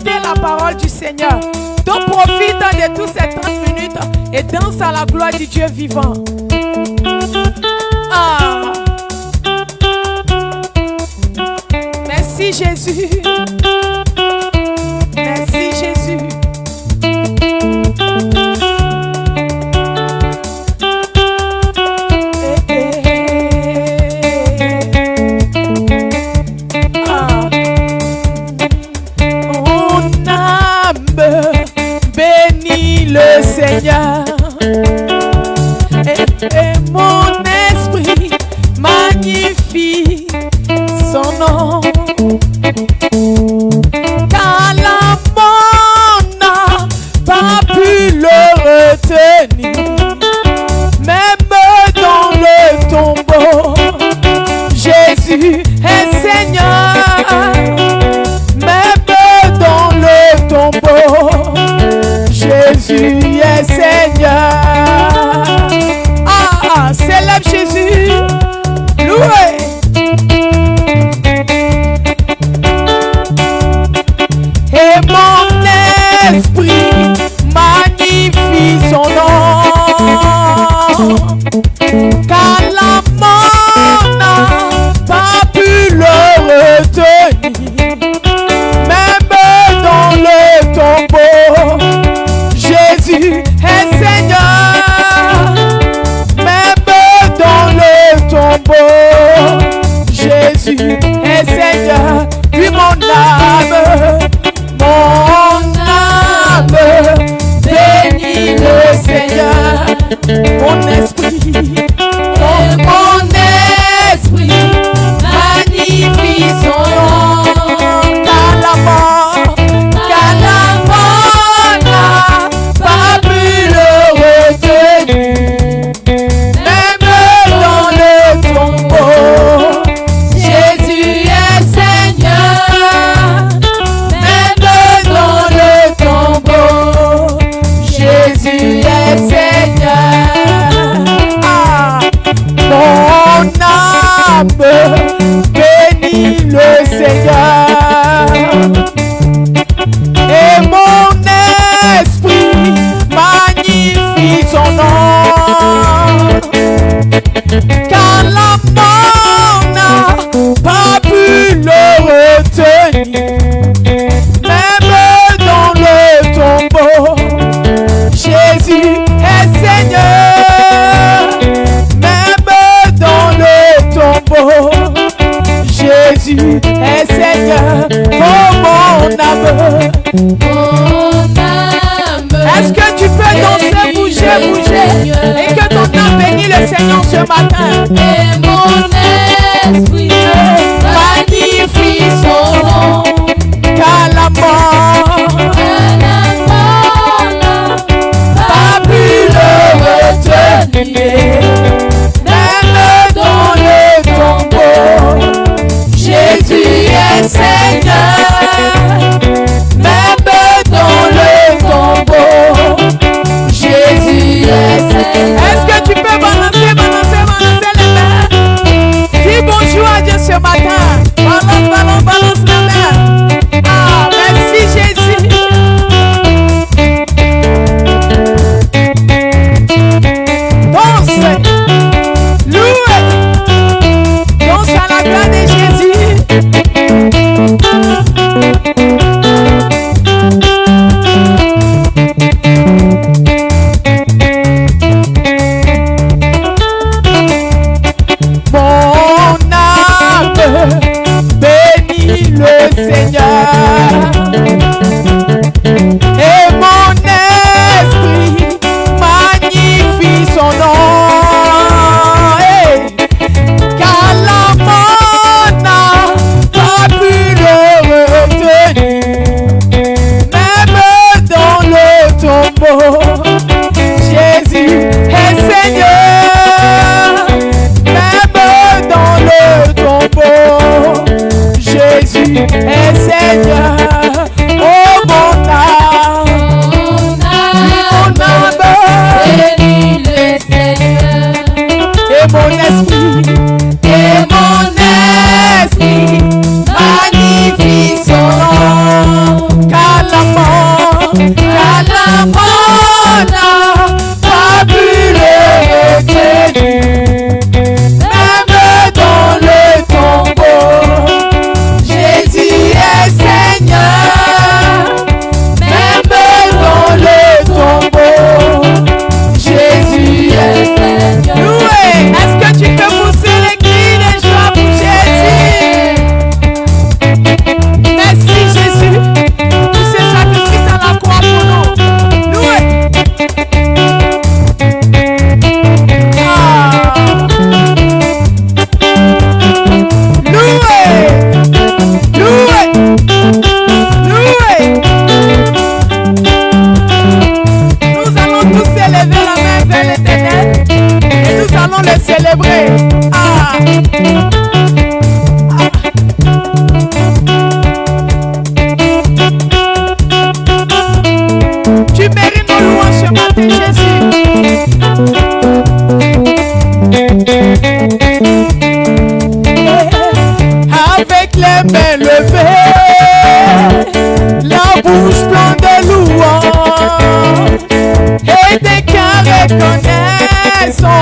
écouter la parole du Seigneur. Donc profite de tous ces 30 minutes et danse à la gloire du Dieu vivant. Ah. Merci Jésus. Merci Jésus. Le Seigneur et mon esprit magnifie son nom, car la mort n'a pas pu le retenir, même dans le tombeau. Jésus est Seigneur, même dans le tombeau. Jésus est Seigneur. Ah, célèbre Jésus. Loué. Et mon esprit magnifie son nom, car la mort n'a pas pu le retenir, même dans le tombeau. Jésus est Seigneur, même dans le tombeau. Jésus est Seigneur. Puis mon âme bénit le Seigneur. Mon esprit magnifie son nom, car la mort n'a pas pu le retenir, même dans le tombeau. Jésus est Seigneur, même dans le tombeau. Jésus est Seigneur. Ah, mon âme bénit le Seigneur, et mon esprit magnifie son nom, car la mort n'a pas pu le retenir, même dans le tombeau. Jésus est Seigneur, même dans le tombeau. Jésus est Seigneur. Oh mon âme. Est-ce que tu peux danser, bouger et que ton âme bénisse le Seigneur ce matin? Et mon esprit magnifie son nom, car la mort n'a pas pu le retenir, même dans le tombeau. Jésus est Seigneur, même dans le tombeau. Jésus est Seigneur. Est-ce que tu peux balancer les mains? Dis bonjour à Dieu. célébrer. Tu mérites nos louanges ce matin, Jésus. Avec les mains levées, la bouche pleine de louanges et des cœurs reconnaissants,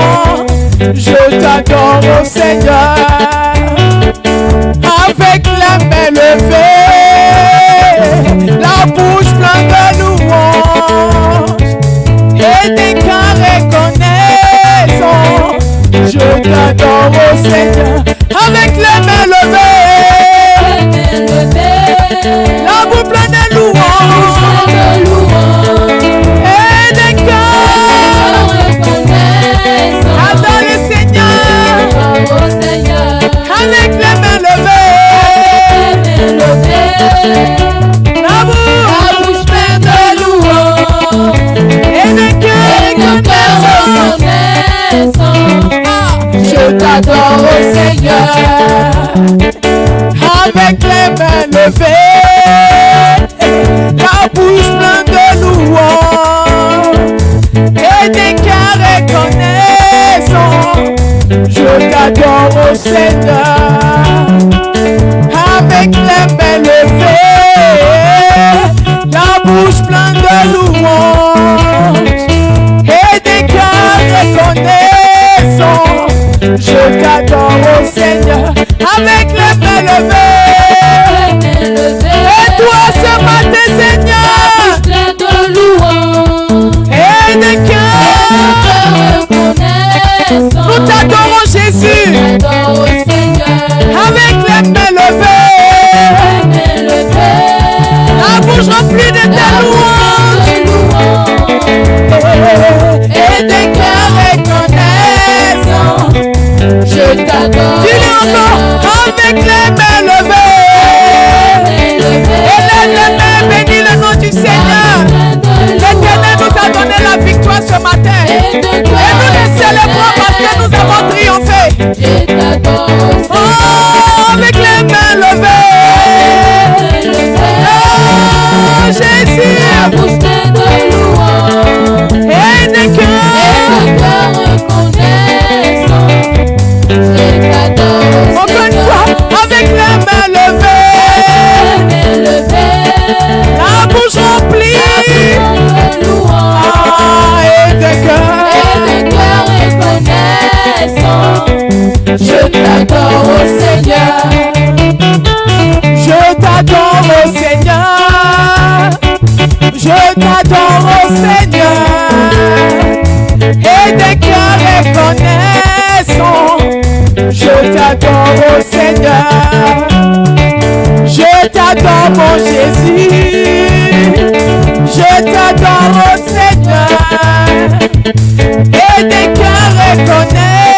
je t'adore, oh Seigneur. Avec les mains levées, la bouche pleine de louanges et des cœurs reconnaissants, je t'adore, oh Seigneur. Avec les mains levées, la bouche pleine de louanges et des cœurs reconnaissants, adore le Seigneur. Avec les mains levées, la bouche pleine de louanges et des cœurs reconnaissants, je t'adore, oh Seigneur. Avec les mains levées, la bouche pleine de louanges et des cœurs reconnaissants, je t'adore, oh Seigneur. Avec les mains levées, la bouche pleine de louanges et des cœurs reconnaissants, je t'adore, oh Seigneur. Avec les mains levées, et toi ce matin, Seigneur, et des cœurs, nous t'adorons, Jésus. Avec les mains levées, la bouche remplie de ta louange et des cœurs reconnaissants, je t'adore. Dis-le encore. Avec les mains levées, et les mains, bénis le nom du Seigneur. L'Éternel nous a donné la victoire ce matin, et nous les célébrons parce que nous avons triomphé. Oh, avec les mains levées, oh Jésus, et des cœurs reconnaissants, encore une fois, avec les mains levées, la bouche remplie, et des cœurs reconnaissants, je t'adore, oh Seigneur. Je t'adore, oh Seigneur. Je t'adore, oh Seigneur. Et des cœurs reconnaissants, je t'adore, oh Seigneur. Je t'adore, mon Jésus. Je t'adore, oh Seigneur. Et des cœurs reconnaissants,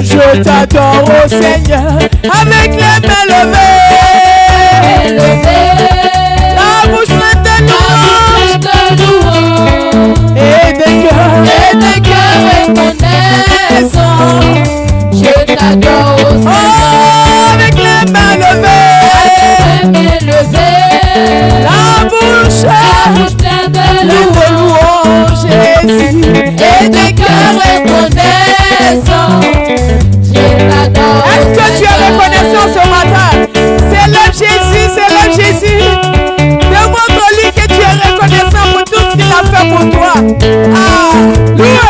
je t'adore, oh Seigneur. Avec les mains levées, la bouche pleine de louanges et des cœurs reconnaissants, je t'adore, oh Seigneur. Oh, avec les mains levées, la bouche pleine de louanges, Jésus, et des cœurs reconnaissants, je t'adore. Est-ce que tu es reconnaissant ce matin? Célèbre Jésus, célèbre Jésus. Demande-lui que tu es reconnaissant pour tout ce qu'il a fait pour toi. Ah, loué.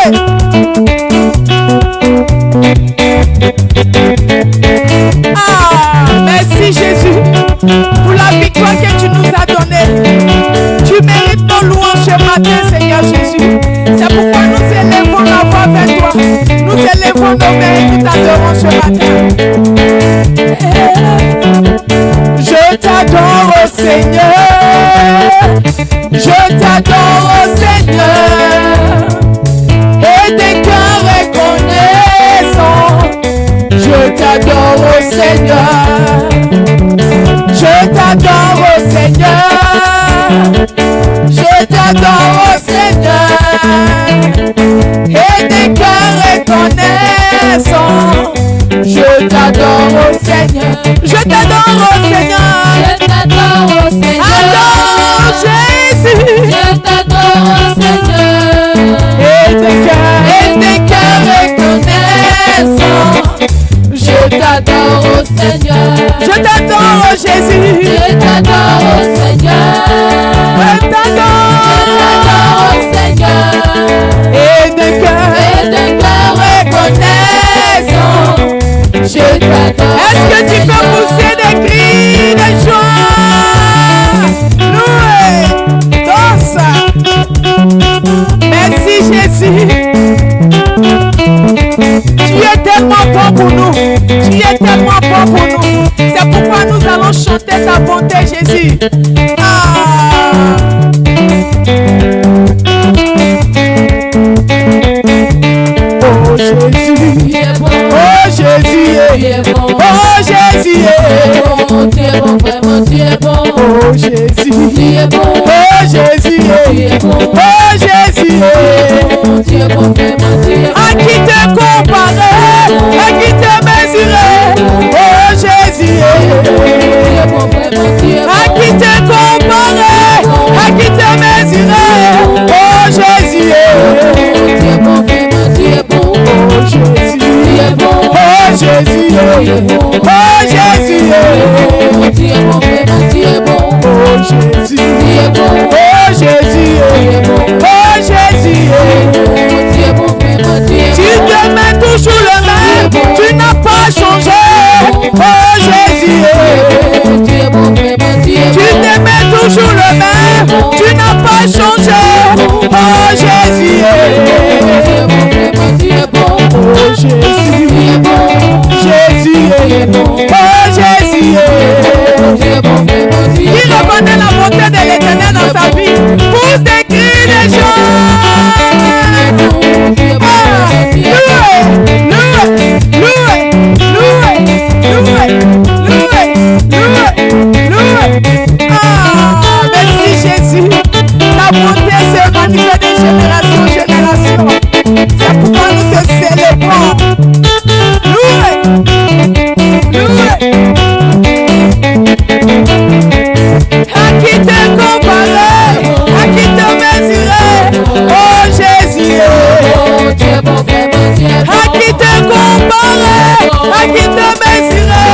Ah, merci Jésus pour la victoire que tu nous as donnée. Tu mérites nos louanges ce matin, Seigneur Jésus. C'est pourquoi nous élevons la voix vers toi. Nous élevons nos mains et nous t'adorons ce matin. Je t'adore, oh Seigneur. Je t'adore, oh Seigneur. Et des cœurs reconnaissants, je t'adore, oh Seigneur. Je t'adore, oh Seigneur. Je t'adore, oh Seigneur. Et des cœurs reconnaissants, reconnaissant. Je t'adore au Seigneur. Je t'adore au Seigneur. Je t'adore au Seigneur. Adore Jésus. Je t'adore au Seigneur. Et des cœurs reconnaissants. Je t'adore au Seigneur. Je t'adore au Jésus. Je t'adore au Seigneur. Je t'adore au Seigneur. Et des cœurs reconnaissants. Je t'adore. Est-ce que tu peux pousser des cris de joie? Loué, danse. Merci Jésus. Tu es tellement bon pour nous. Tu es tellement bon pour nous. C'est pourquoi nous allons chanter ta bonté, Jésus. Ah. Oh Jésus, Tu es bon. oh Jésus, Tu es bon. oh Jésus, Tu es bon, vraiment tu es bon. oh Jésus, Tu es bon. oh Jésus, Tu es bon. oh Jésus. Tu es bon, vraiment tu es bon. À qui te comparer, à qui te mesurer, oh Jésus. Tu es bon, vraiment tu es bon. À qui te comparer, à qui te mesurer, oh Jésus. Tu es bon, vraiment tu es bon. Oh Jésus, Tu es bon. oh Jésus, oh Jésus, Tu es bon, vraiment tu es bon. oh Jésus, Tu es bon. oh Jésus, oh Jésus. Tu es bon, vraiment tu es Tu bon. demeures toujours le même, tu n'as pas changé, oh Jésus. Tu es bon, vraiment tu es Tu bon. demeures toujours le même, tu n'as pas changé, oh Jésus. Tu es bon, vraiment tu es bon. Oh Jésus, Tu es bon. Jésus, oh Jésus. Tu es bon, vraiment tu es Qui bon. reconnaît la bonté de l'Éternel dans sa vie pour des cris de joie. Tu es bon, Ah, vraiment tu es bon. loué. Ah, merci Jésus. Ta bonté se manifeste de génération en génération. C'est pourquoi nous te célébrons. Loué. À qui te comparer, à qui te mesurer, oh Jésus. Tu es bon, vraiment tu es bon. À qui te comparer, à qui te mesurer,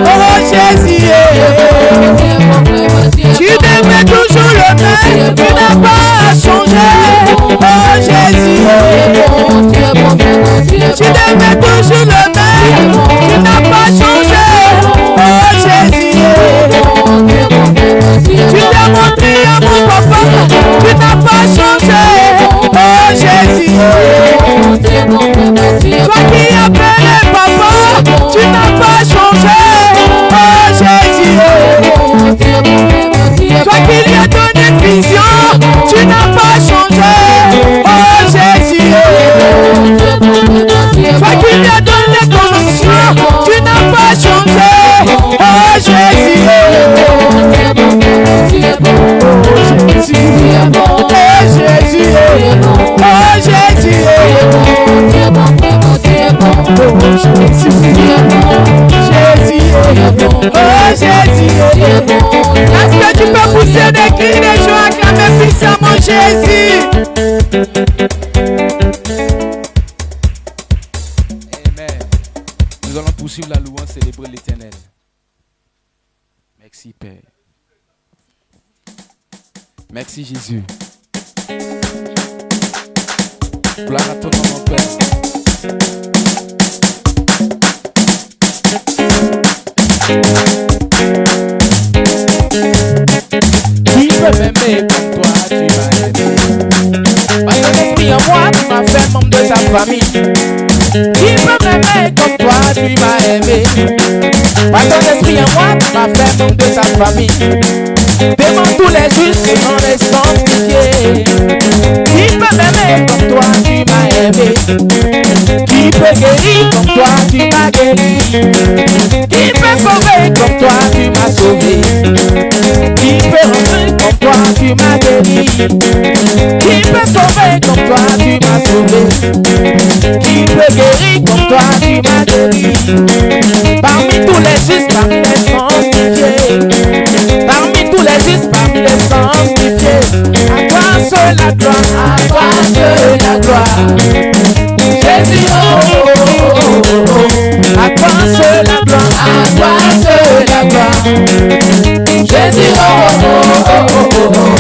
oh Jésus. Tu es bon, vraiment tu es Tu demeures toujours le même, tu n'as pas changé, oh Jésus. bon. Tu es bon, vraiment tu es Tu bon. demeures toujours le même, tu n'as pas changé, oh Jésus. Tu es bon, vraiment tu es Tu bon. t'es montré à mon papa, tu n'as pas changé, oh Jésus. Tu es bon, vraiment tu es bon. Toi qui appelais papa, tu n'as pas changé, oh Jésus. Tu es bon, vraiment tu es bon. Toi qui lui as donné vision, tu n'as pas changé, oh Jésus. Tu es bon, vraiment tu es Toi bon. qui lui as donné connexion, tu n'as pas changé, oh Jésus. Tu es bon, vraiment tu es bon. Jésus, Tu es bon. oh Jésus, oh Jésus, Tu es bon, vraiment tu es bon. oh Jésus, Tu es bon. Jésus, oh Jésus. Tu es bon. Est-ce que tu peux pousser des cris de joie, acclamer puissamment Jésus? Amen. Nous allons poursuivre la louange, célébrer l'Éternel. Merci Père. Merci Jésus. Gloire à ton nom, mon Père. Qui peut m'aimer comme toi, tu m'as aimé. Par ton esprit en moi, tu m'as fait membre de ta famille. Qui peut m'aimer comme toi, tu m'as aimé. Par ton esprit en moi, tu m'as fait membre de ta famille. Devant tous les justes et non les sanctifiés. Qui peut m'aimer comme toi, tu m'as aimé. Qui peut guérir comme toi, tu m'as guéri. Qui peut sauver comme toi, tu m'as sauvé. Qui peut rendre comme toi, tu m'as guéri. Qui peut sauver comme toi tu m'as sauvé? Qui peut guérir comme toi tu m'as guéri? Parmi tous les justes, parmi les sanctifiés, parmi tous les justes, parmi les sanctifiés, à toi seul la gloire, à toi seul la gloire. Jésus, oh, oh, oh, oh, oh. À toi seul la gloire, à toi seul la gloire. Jésus, oh, oh, oh, oh, oh, oh.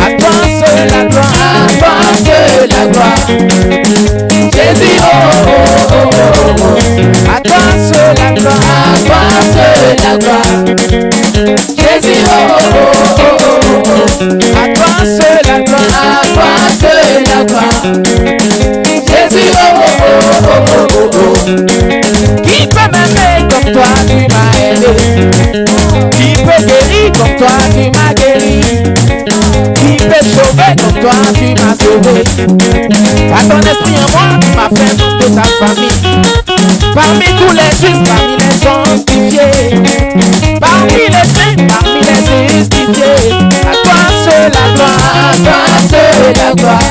À toi seul la gloire, à toi seul la gloire. Jésus, oh, oh, oh, oh, oh. À toi seul la gloire, à toi seul la gloire. Jésus, oh, oh, oh, oh, oh. À toi seul la gloire, à toi seul la gloire. Jésus, oh, oh, oh, oh, oh, oh. Qui peut m'aimer comme toi tu m'as aimé? Qui peut guérir comme toi tu m'as guéri? Qui peut sauver comme toi tu m'as sauvé? Par ton esprit en moi tu m'as fait membre de ta famille. Parmi tous les justes, parmi les sanctifiés, parmi les saints, parmi les justifiés, à toi seul la gloire, à toi seul la gloire.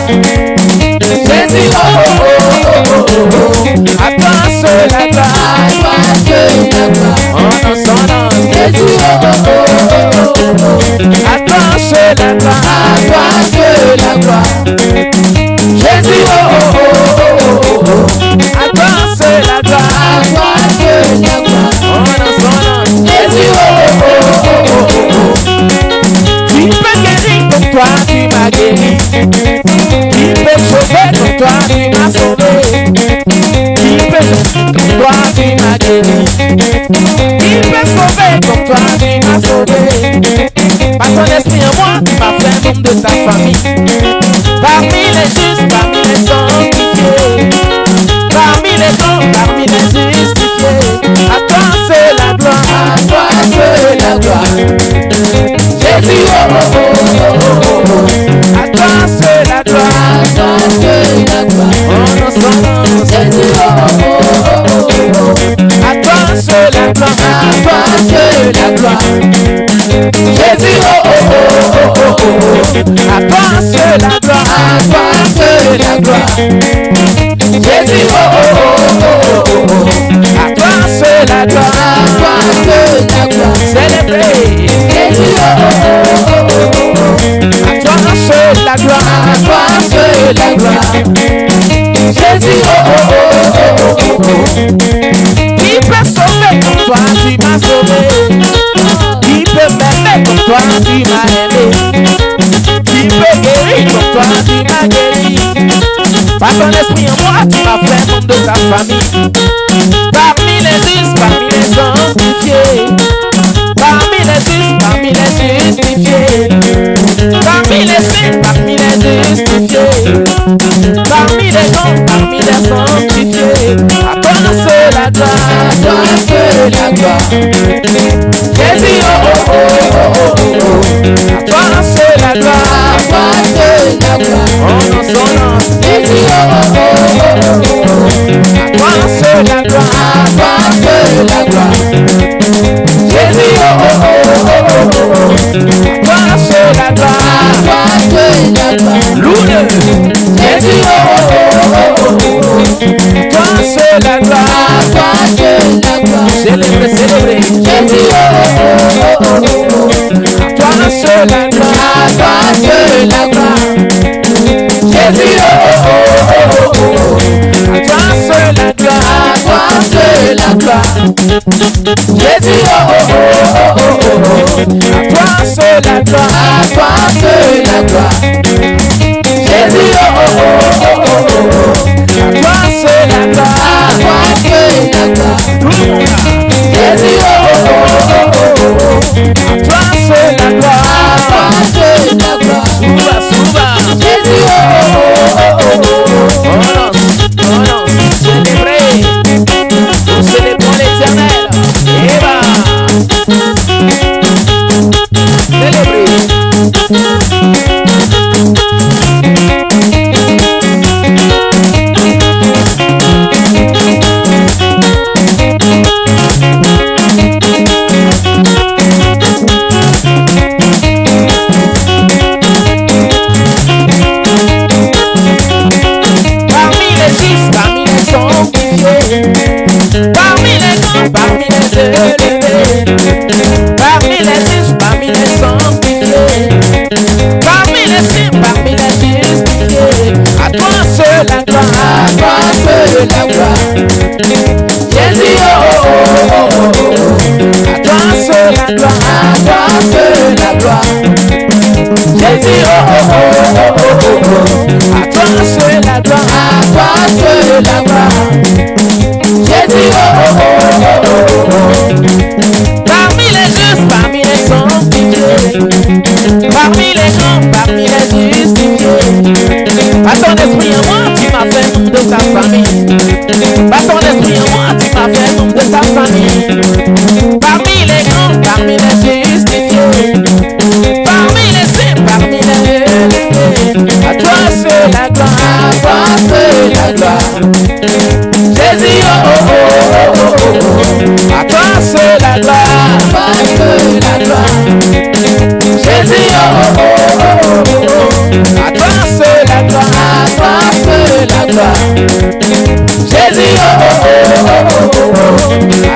Jésus, oh, oh, oh, oh, oh, oh. À toi seul la gloire, à toi seul la gloire. Oh non, son nom, Jésus, oh, oh, oh, oh, oh. À toi seul la gloire, à toi seul la gloire. Jésus, oh, oh, oh, oh, oh, oh. À toi seul la gloire, à toi seul la gloire. Oh non, son nom, Jésus, oh, oh, oh, oh, oh. Qui peut guérir comme toi tu m'as guéri? Qui peut sauver comme toi tu m'as sauvé? Qui peut comme toi tu m'as guéri? Qui peut sauver comme toi tu m'as sauvé? Par ton esprit en moi tu m'as fait membre de ta famille. Parmi les justes, parmi les sanctifiés, parmi les bons, parmi les justifiés, à toi c'est la gloire, à toi c'est la gloire. Jésus, oh, oh, oh, oh, oh, oh. À toi c'est la gloire, à toi c'est la gloire. Oh non, son nom, Jésus, oh, oh, oh, oh, oh, oh. À toi c'est la gloire, à toi c'est la gloire. Jésus, oh, oh, oh, oh, oh, oh. À toi c'est la gloire, à toi c'est la gloire. Jésus, oh, oh, oh, oh, oh, oh. À toi c'est la gloire, à toi c'est la gloire. Célébrez. Jésus, oh, oh, oh, oh, oh, oh. À toi c'est la gloire, à toi c'est la gloire. Jésus, oh, oh, oh, oh, oh, oh. Qui peut sauver comme toi tu m'as sauvé? Qui peut m'aimer comme toi tu m'as aimé? Qui peut guérir comme toi tu m'as guéri? Par ton esprit en moi tu m'as fait membre de ta famille. Parmi les justes, parmi les sanctifiés, parmi les justes, parmi les justifiés, parmi les saints, parmi les justifiés, parmi les bons, parmi les sanctifiés, à toi c'est la gloire, à toi c'est la gloire. Jésus, oh, oh, oh, oh, oh, oh. À toi c'est la gloire, à toi c'est la gloire. Oh non, son nom, Jésus, oh, oh, oh, oh, oh, oh. À toi c'est la gloire, à toi c'est la gloire. Jésus, oh, oh, oh, oh, oh, oh. À toi c'est la gloire, à toi c'est la gloire. Loué. Jésus, oh, oh, oh, oh, oh, oh. À toi c'est la gloire, à toi c'est la gloire. Célébrez, célébrez. Jésus, oh, oh, oh, oh, oh. À toi c'est la gloire, à toi c'est la gloire. Jésus, oh, oh, oh, oh, oh. À toi c'est la gloire, à toi c'est la gloire. Jésus, oh, oh, oh, oh, oh, oh. À toi c'est la gloire, à toi c'est la gloire. Jésus, oh, oh, oh, oh, oh, oh. À toi c'est la gloire, à toi c'est la gloire. Tout le monde là. Jésus, oh, oh, oh, oh, oh, oh. À toi c'est la gloire, à toi c'est la gloire. Souba, souba. Jésus, oh, oh, oh, oh, oh, oh. Oh non, oh non. Célébrez. Nous célébrons l'Éternel. Et bah. Célébrez. À toi seul la gloire. À toi seul la gloire. Jésus, Parmi les justes, parmi les sanctifiés, parmi les grands, parmi les justifiés. Par ton esprit en moi, tu m'as fait nombre de ta famille. Par ton esprit en moi, tu m'as fait nombre de ta famille. Parmi les grands, parmi les justifiés, parmi les saints, parmi les élevés. À toi seul la gloire. à toi seul la gloire. Jésus, à toi seul la gloire. À toi seul la gloire. Jésus, à toi seul la gloire. À toi seul la gloire. Jésus, à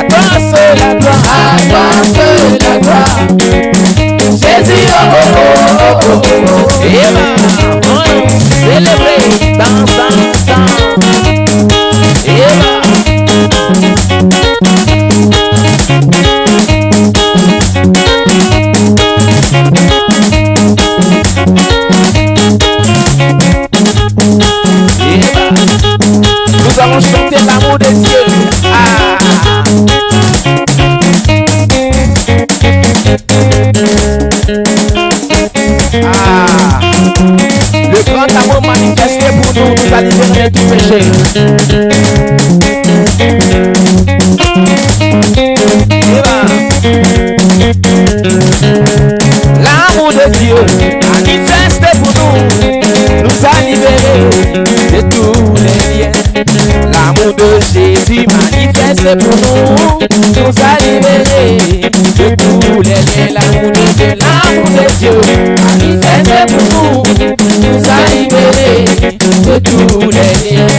toi seul la gloire. À toi seul la gloire. Jésus, et on célébrer dans un temps. Nous allons chanter l'amour de Dieu. Le grand amour manifesté pour nous, nous a libérés de tout péché. L'amour de Dieu manifesté pour nous a libérés de tous les liens. L'amour de Jésus manifesté pour nous a libérés de tous les liens. L'amour de Dieu, l'amour de Dieu manifesté pour nous a libérés de tous les liens.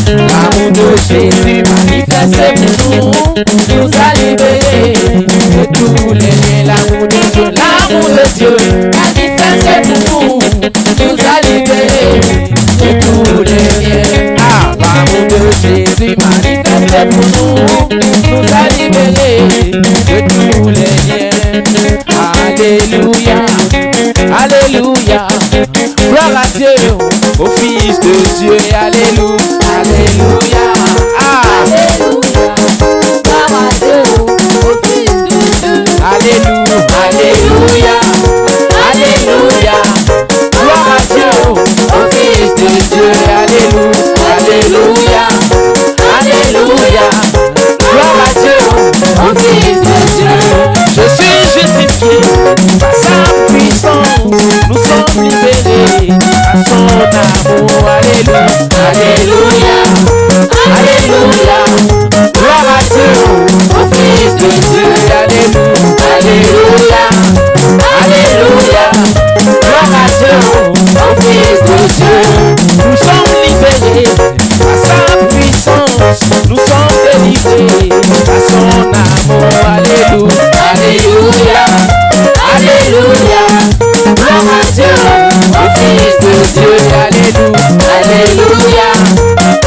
L'amour de Jésus manifesté pour nous a libérés de tous les liens. L'amour de Dieu, manifesté pour nous a libérés de tous les liens. Ah, l'amour de Jésus manifesté pour nous a libérés de tous les liens. Alléluia, alléluia, gloire à Dieu, au Fils de Dieu, alléluia, alléluia, Alléluia. Gloire à Dieu, au Fils de Dieu. alléluia, alléluia, alléluia, gloire à Dieu, au Fils de Dieu, alléluia, alléluia, alléluia, gloire à Dieu, au Fils de Dieu. Je suis justifié par sa puissance, nous sommes libérés par son amour, alléluia, alléluia, alléluia, gloire à Dieu, au Fils de Dieu, alléluia, alléluia, alléluia, gloire à Dieu, au Fils de Dieu. Nous sommes libérés par sa puissance, nous sommes délivrés par son amour, alléluia, alléluia, alléluia, gloire à Dieu, au Fils de Dieu, alléluia, alléluia,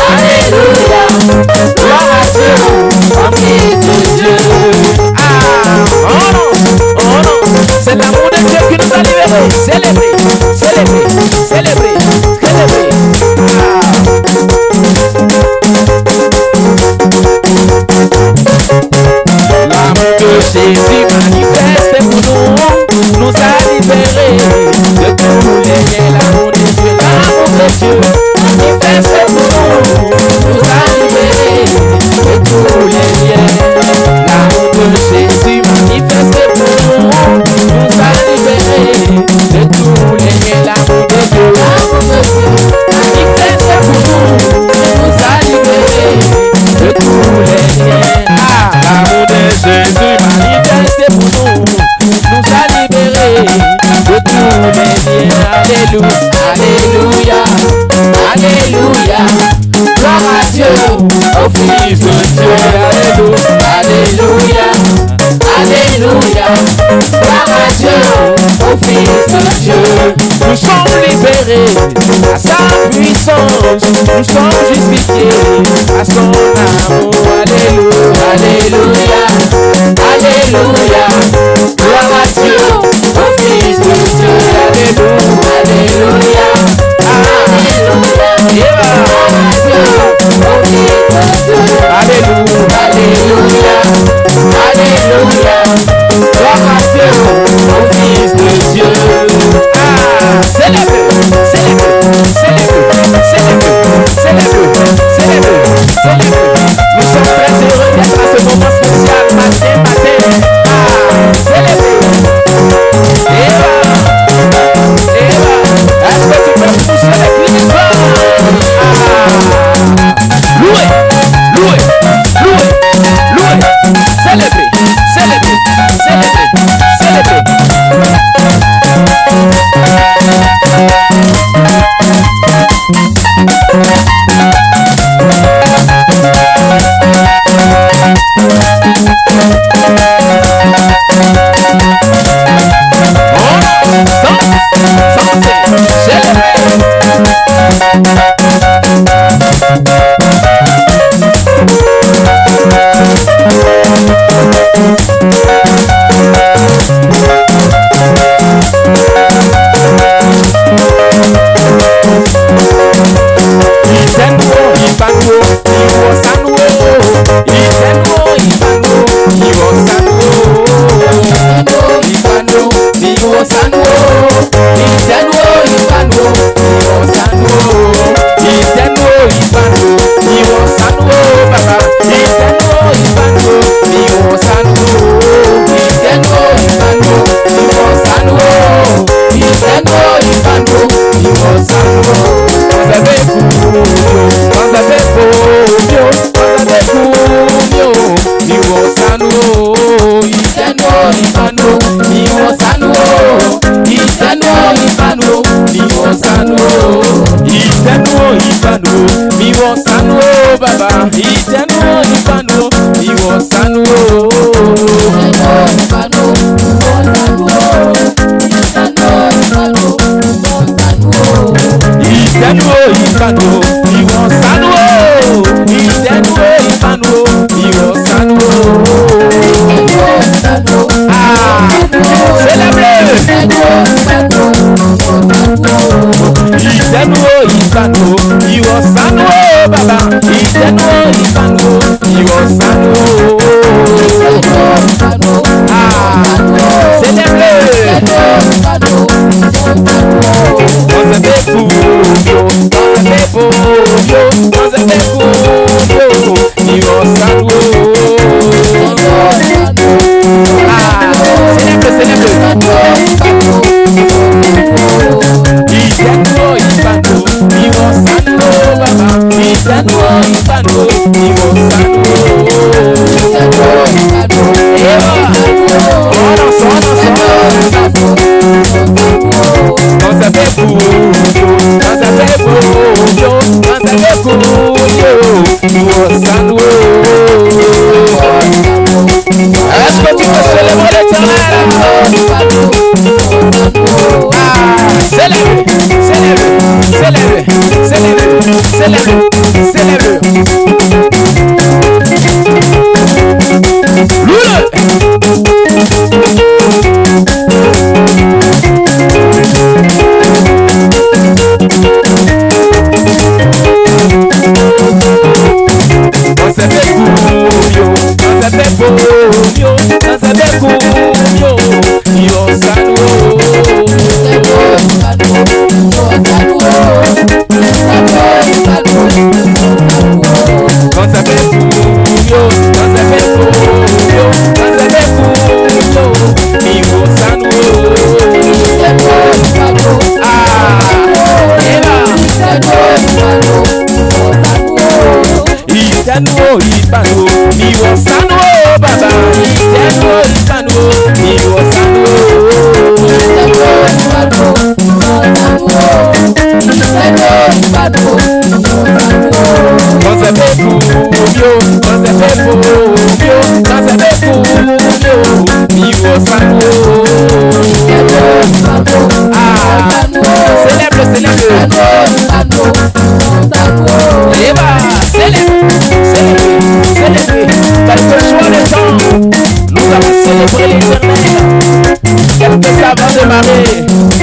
alléluia, gloire à Dieu, au Fils de Dieu. Ah, oh non, c'est l'amour de Dieu qui nous a libérés. Célébrez, célébrez, célébrez, célébrez. L'amour de Jésus manifesté pour nous a libérés de tous les liens. L'amour de Dieu manifesté pour nous a libérés de tous les liens. L'amour de Jésus manifesté pour nous a libérés de tous les liens. L'amour de Dieu manifesté pour nous a libérés de tous les liens. Ah, l'amour de Jésus manifesté pour nous a libérés de tous les liens. Alléluia, alléluia, alléluia, gloire à Dieu, au Fils de Dieu, alléluia, alléluia, alléluia, gloire à Dieu, au Fils de Dieu. Nous sommes libérés à sa puissance, nous sommes justifiés à son amour, alléluia, alléluia, alléluia, gloire à Dieu, au Fils de Dieu, alléluia, alléluia.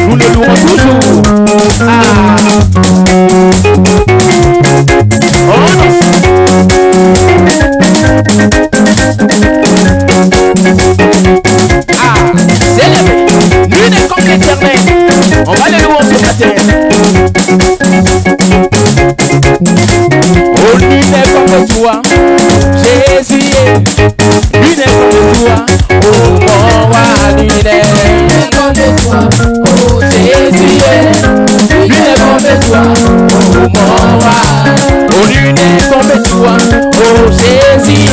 Nous le louons toujours. On va les louer ce matin. Oh, nul n'est comme toi, Jésus. Nul n'est comme toi, oh mon roi. Nul n'est comme toi, oh Jésus. Nul n'est comme toi, oh mon roi. Oh, nul n'est comme toi, oh Jésus.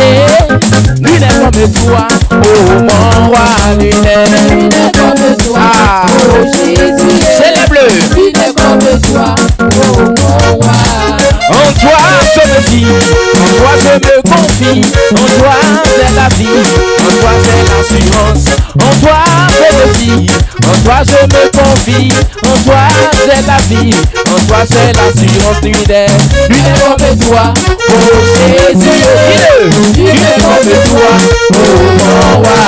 Nul n'est comme toi, oh mon roi. Nul n'est comme toi, oh Jésus. Célèbre-le. Nul n'est comme toi, oh toi je me confie, en toi c'est la vie, en toi c'est l'assurance du nez. Lui n'est comme toi, oh Jésus. Lui n'est comme toi, oh mon roi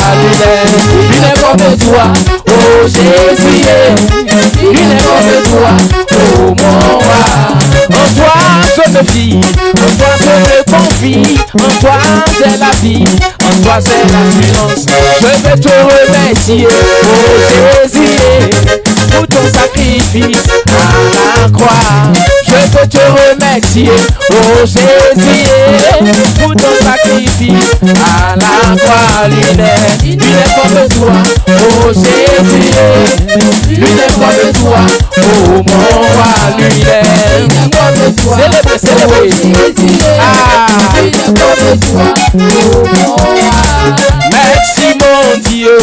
lui n'est comme toi, oh Jésus. Lui n'est comme toi, oh mon roi. En toi je me fie, en toi je me confie, en toi c'est la vie, en toi c'est l'assurance. Je veux te remercier, oh Jésus, pour ton sacrifice à la croix. Je veux te remercier, oh Jésus, pour ton sacrifice à la croix. Lui n'est comme toi, oh Jésus. Lui n'est comme toi, oh mon roi. Lui n'est comme toi. Célébrez, célébrez. Lui n'est comme toi, oh mon roi. Merci mon Dieu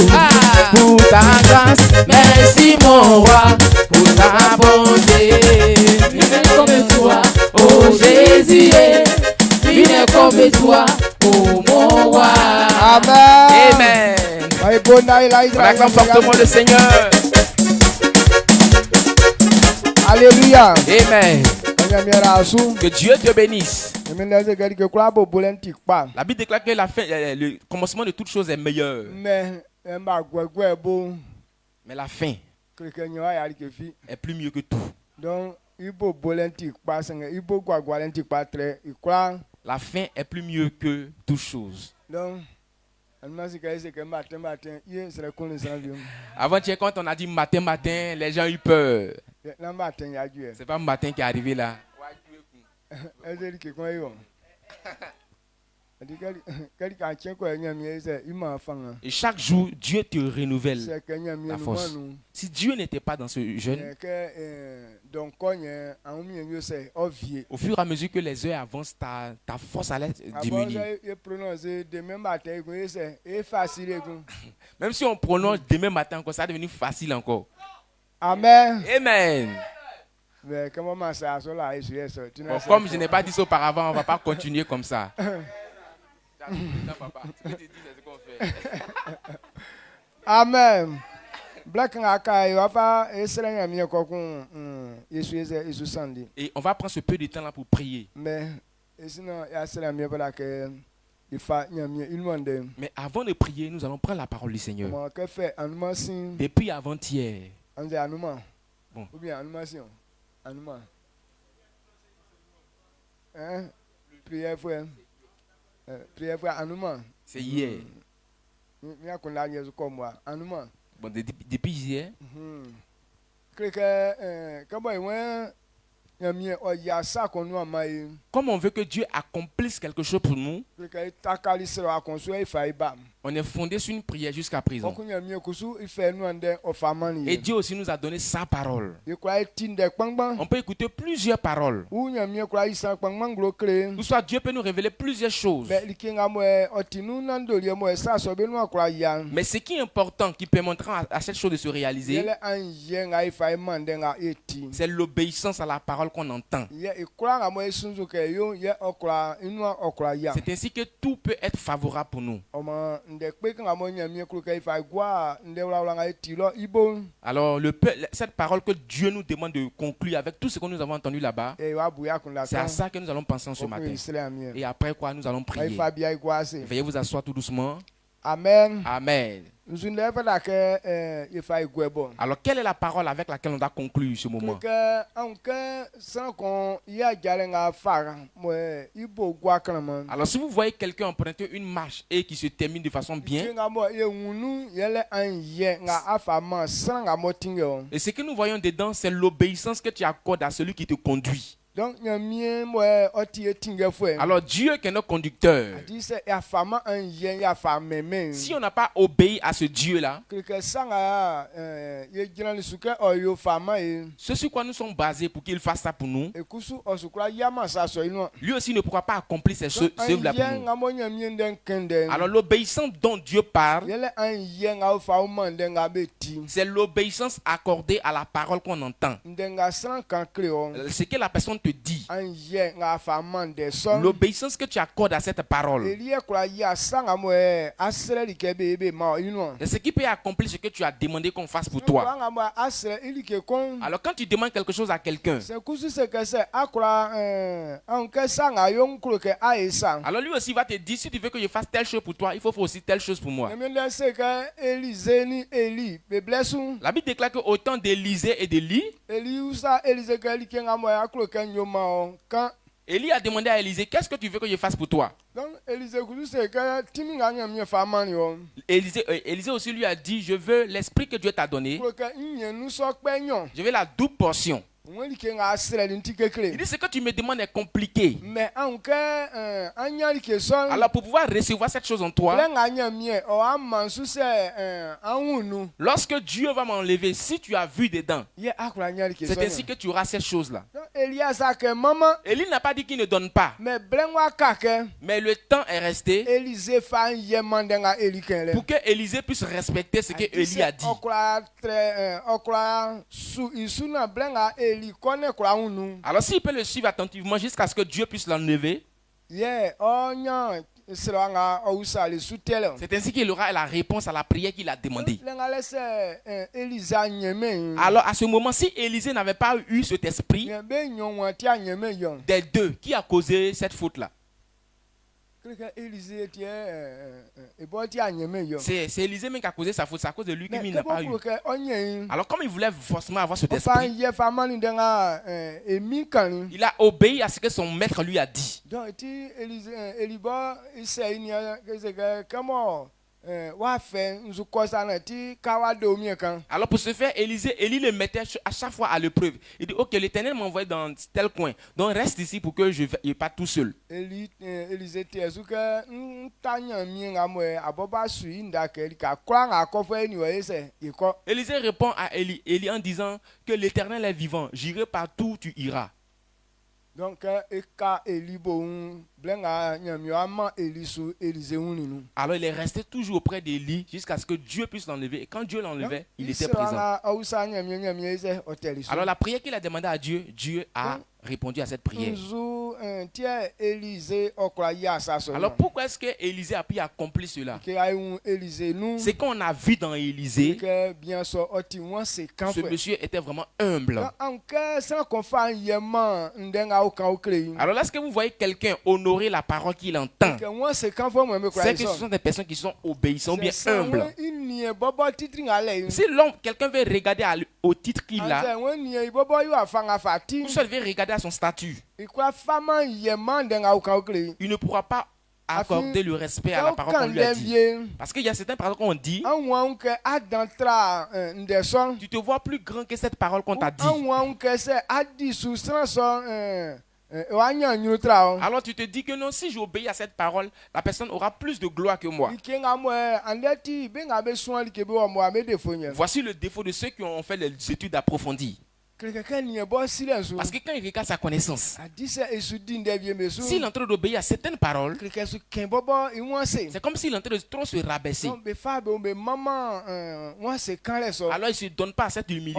pour ta grâce. Merci mon roi pour ta bonté. Lui n'est comme toi, oh Jésus. Lui n'est comme toi, oh mon roi. Amen. Amen. On On acclame fortement le Seigneur. Alléluia. Amen. Que Dieu te bénisse. La Bible déclare que la fin, le commencement de toute chose est meilleur. Mais la fin est plus mieux que tout. La fin est plus mieux que toute chose. Avant-hier, quand on a dit matin, les gens ont eu peur. C'est pas matin qui est arrivé là. Et chaque jour, Dieu te renouvelle la force. Si Dieu n'était pas dans ce jeûne, au fur et à mesure que les heures avancent, ta force allait diminuer. Même si on prononce demain matin encore, ça va devenir facile encore. Amen. Amen. Bon, comme je n'ai pas dit ça auparavant, on ne va pas continuer comme ça. Amen. Et on va prendre ce peu de temps là pour prier. Mais avant de prier, nous allons prendre la parole du Seigneur. Depuis avant-hier. Bon. C'est hier. Bon, depuis hier. Comme on veut que Dieu accomplisse quelque chose pour nous, on est fondé sur une prière jusqu'à présent. Et Dieu aussi nous a donné sa parole. On peut écouter plusieurs paroles. Ou soit Dieu peut nous révéler plusieurs choses. Mais ce qui est important, qui permettra à cette chose de se réaliser, c'est l'obéissance à la parole qu'on entend. C'est ainsi que tout peut être favorable pour nous. Alors, cette parole que Dieu nous demande de conclure avec tout ce que nous avons entendu là-bas, c'est à ça que nous allons penser ce matin. Et après quoi, nous allons prier. Veuillez vous asseoir tout doucement. Amen. Amen. Alors, quelle est la parole avec laquelle on doit conclure ce moment? Alors, si vous voyez quelqu'un emprunter une marche et qui se termine de façon bien, et ce que nous voyons dedans, c'est l'obéissance que tu accordes à celui qui te conduit. Alors Dieu qui est notre conducteur, si on n'a pas obéi à ce Dieu-là, ce sur quoi nous sommes basés pour qu'il fasse ça pour nous, lui aussi ne pourra pas accomplir ces œuvres-là pour nous. Alors l'obéissance dont Dieu parle, c'est l'obéissance accordée à la parole qu'on entend. Ce que la personne te dit, an ye nga fa man de son l'obéissance que tu accordes à cette parole, eli ekura ya sanga mo asre like be ma inu c'est ce qui peut accomplir ce que tu as demandé qu'on fasse pour toi. nga mo asre ilike kon Alors quand tu demandes quelque chose à quelqu'un, c'est kusu se que c'est akura an que sanga yon kuro que aisa alors lui aussi va te dire, si tu veux que je fasse telle chose pour toi, il faut faire aussi telle chose pour moi. mais le c'est que Élisée ni Élie be blessu La Bible déclare que au temps d'Élisée et d'Élie, Élie usa Élisée que li kenga mo akuro que nyoma quand Élie a demandé à Élisée, qu'est-ce que tu veux que je fasse pour toi? donc Élisée kusu se que timi nga nyam fa man yo Élisée aussi lui a dit, je veux l'esprit que Dieu t'a donné, kuro que nyenu so pe nyon je veux la double portion. won li kenga asre ni tikekle Il dit, ce que tu me demandes est compliqué. mais en que anyali ke son Alors pour pouvoir recevoir cette chose en toi, lenga nyamie o amansu se anwunu lorsque Dieu va m'enlever, si tu as vu dedans, ye akura anyali ke c'est son ainsi que tu auras cette chose-là. donc Elias a que maman Élie n'a pas dit qu'il ne donne pas, mais blenwa kake mais le temps est resté Élisée fa ye mandenga Elikenle pour que Élisée puisse respecter ce que Élie a dit. okura très okura su isuna blenga Eli kone kura unu Alors s'il peut le suivre attentivement jusqu'à ce que Dieu puisse l'enlever, ye onya siranga ousa le sutele c'est ainsi qu'il aura la réponse à la prière qu'il a demandée. lenga laisse Elisa nyeme Alors à ce moment, si Élisée n'avait pas eu cet esprit be nyon ti anyeme yon des deux, qui a causé cette faute-là? que Élisée tie et bon ti anyeme yon C'est Élisée même qui a causé sa faute, c'est à cause de lui qu'il mais n'a pas eu. que onyen Alors comme il voulait forcément avoir cet fa esprit, ye fa mani denga emi kan il a obéi à ce que son maître lui a dit. donc ti Élisée Eliba ise ni que c'est que comment wa fait nzu kosa na ti kawa do mi kan Alors pour ce faire, Élie le mettait à chaque fois à l'épreuve. Il dit, ok, l'Éternel m'a envoyé dans tel coin, donc reste ici pour que je ne pas tout seul. Élisée ti esu que tanya mi nga mo aboba su inda ke ka kwa nga ko fe ni we se iko Élisée répond à Élie en disant que l'Éternel est vivant, j'irai partout où tu iras. donc eka Elibo blenga nyami ama Elisu Élisée uninu Alors il est resté toujours auprès d'Élie jusqu'à ce que Dieu puisse l'enlever. Et quand Dieu l'enlevait, il était présent. Alors la prière qu'il a demandé à Dieu, Dieu a répondu à cette prière. Alors pourquoi est-ce que Élisée a pu accomplir cela? C'est qu'on a vu dans Élisée, ce monsieur était vraiment humble. Alors lorsque vous voyez quelqu'un honorer la parole qu'il entend, c'est que ce sont des personnes qui sont obéissantes ou bien humbles. Si l'homme, quelqu'un veut regarder au titre qu'il a, ou soit veut regarder à son statut, il ne pourra pas accorder le respect à la parole qu'on lui a dit. Parce qu'il y a certaines paroles qu'on dit, tu te vois plus grand que cette parole qu'on t'a dit. Alors tu te dis que non, si j'obéis à cette parole, la personne aura plus de gloire que moi. Voici le défaut de ceux qui ont fait les études approfondies. Parce que quand il regarde sa connaissance, s'il est en train d'obéir à certaines paroles, c'est comme s'il est en train de trop se rabaisser. Alors il ne se donne pas à cette humilité.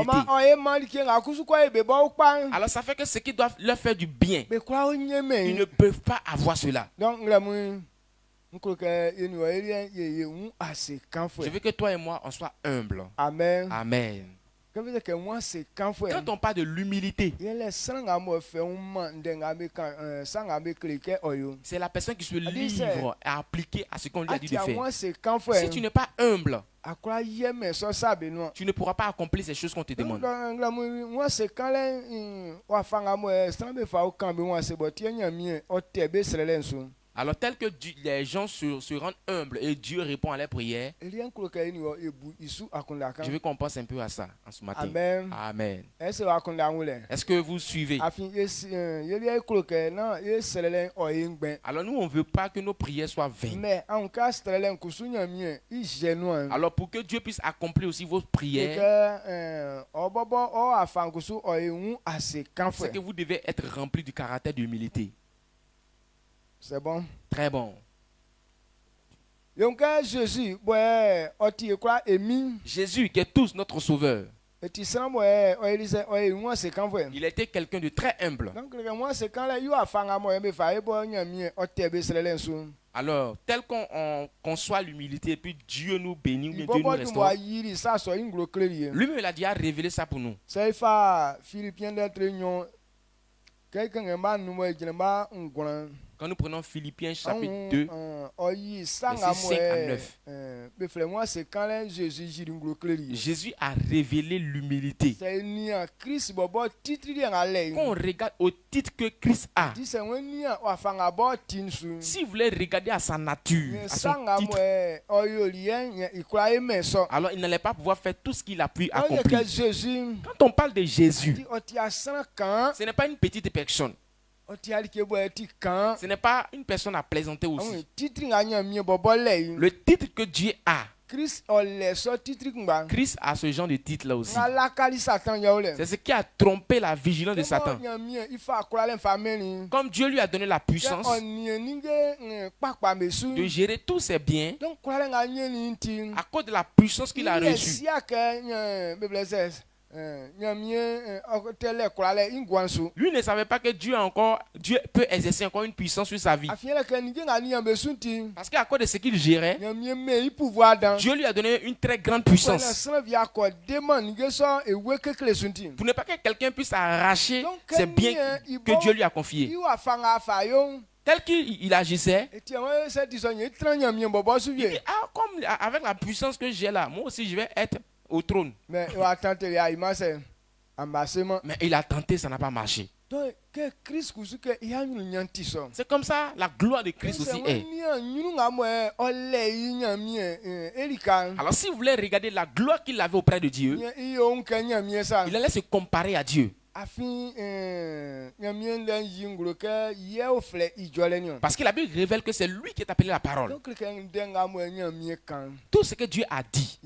Alors ça fait que ceux qui doivent leur faire du bien, ils ne peuvent pas avoir cela. Je veux que toi et moi, on soit humbles. Amen. Amen. Quand on parle de l'humilité, c'est la personne qui se livre à appliquer à ce qu'on lui a dit de faire. Si tu n'es pas humble, tu ne pourras pas accomplir ces choses qu'on te demande. Alors tel que les gens se rendent humbles et Dieu répond à leurs prières, je veux qu'on pense un peu à ça en ce matin. Amen. Amen. Est-ce que vous suivez? Alors nous, on ne veut pas que nos prières soient vaines. Alors pour que Dieu puisse accomplir aussi vos prières, c'est que vous devez être rempli du caractère d'humilité. C'est bon. Très bon. Jésus qui est tous notre sauveur. Et tu sens moi moi c'est quand vous. Il était quelqu'un de très humble. Donc moi c'est quand là you a fanga moi me fa ebo nyami otebe selelensu. Alors, tel qu'on conçoit l'humilité, et puis Dieu nous bénit, ou bien Dieu nous Bobo tu restaure. moi yiri ça so inglo clerie. Lui-même, il a déjà révélé ça pour nous. C'est fa Philippiens d'être réunion. Quelqu'un est mal nous moi jema ngwan. Quand nous prenons Philippiens chapitre 2, Oyi sanga versets 5 à 9. be frère moi c'est quand là Jésus jiri nglo clerie. Jésus a révélé l'humilité. C'est ni en Christ bobo titre di ngale. Quand on regarde au titre que Christ a, Dis c'est ni en fanga bo tinsu. si vous voulez regarder à sa nature, à son Sanga titre, moi oyolien ikwa emeso. alors il n'allait pas pouvoir faire tout ce qu'il a pu Que accomplir. Jésus Quand on parle de Jésus, dit oti a 100 ans, ce n'est pas une petite personne. oti ali ke bo eti kan. Ce n'est pas une personne à plaisanter aussi. Titre nga nyamie bobo lei. Le titre que Dieu a, Christ ole so titre ngba. Christ a ce genre de titre là aussi. Nga la kali Satan ya ole. C'est ce qui a trompé la vigilance de Satan. Nyamie ifa akura le family. Comme Dieu lui a donné la puissance Oni ninge pakpa mesu. de gérer tous ses biens, Donc kura le nga nyeni nti. à cause de la puissance qu'il a reçue, Si ake beblesse. Nyamie okotele kura le ingwansu. lui ne savait pas que Dieu peut exercer encore une puissance sur sa vie. Afiele ke ninge nga ni ambesu nti. Parce qu'à cause de ce qu'il gérait, Nyamie me i pouvoir dans. Dieu lui a donné une très grande puissance. Pour Pour ne pas que quelqu'un puisse arracher Donc, ses biens que Dieu lui a confiés. Tel qu'il agissait, il dit, ah, comme avec la puissance que j'ai là, moi aussi je vais être au trône. Mais il a tenté, ça n'a pas marché. C'est comme ça, la gloire de Christ aussi est. Alors si vous voulez regarder la gloire qu'il avait auprès de Dieu, il allait se comparer à Dieu. Parce que la Bible révèle que c'est lui qui est appelé la parole. Tout ce que Dieu a dit,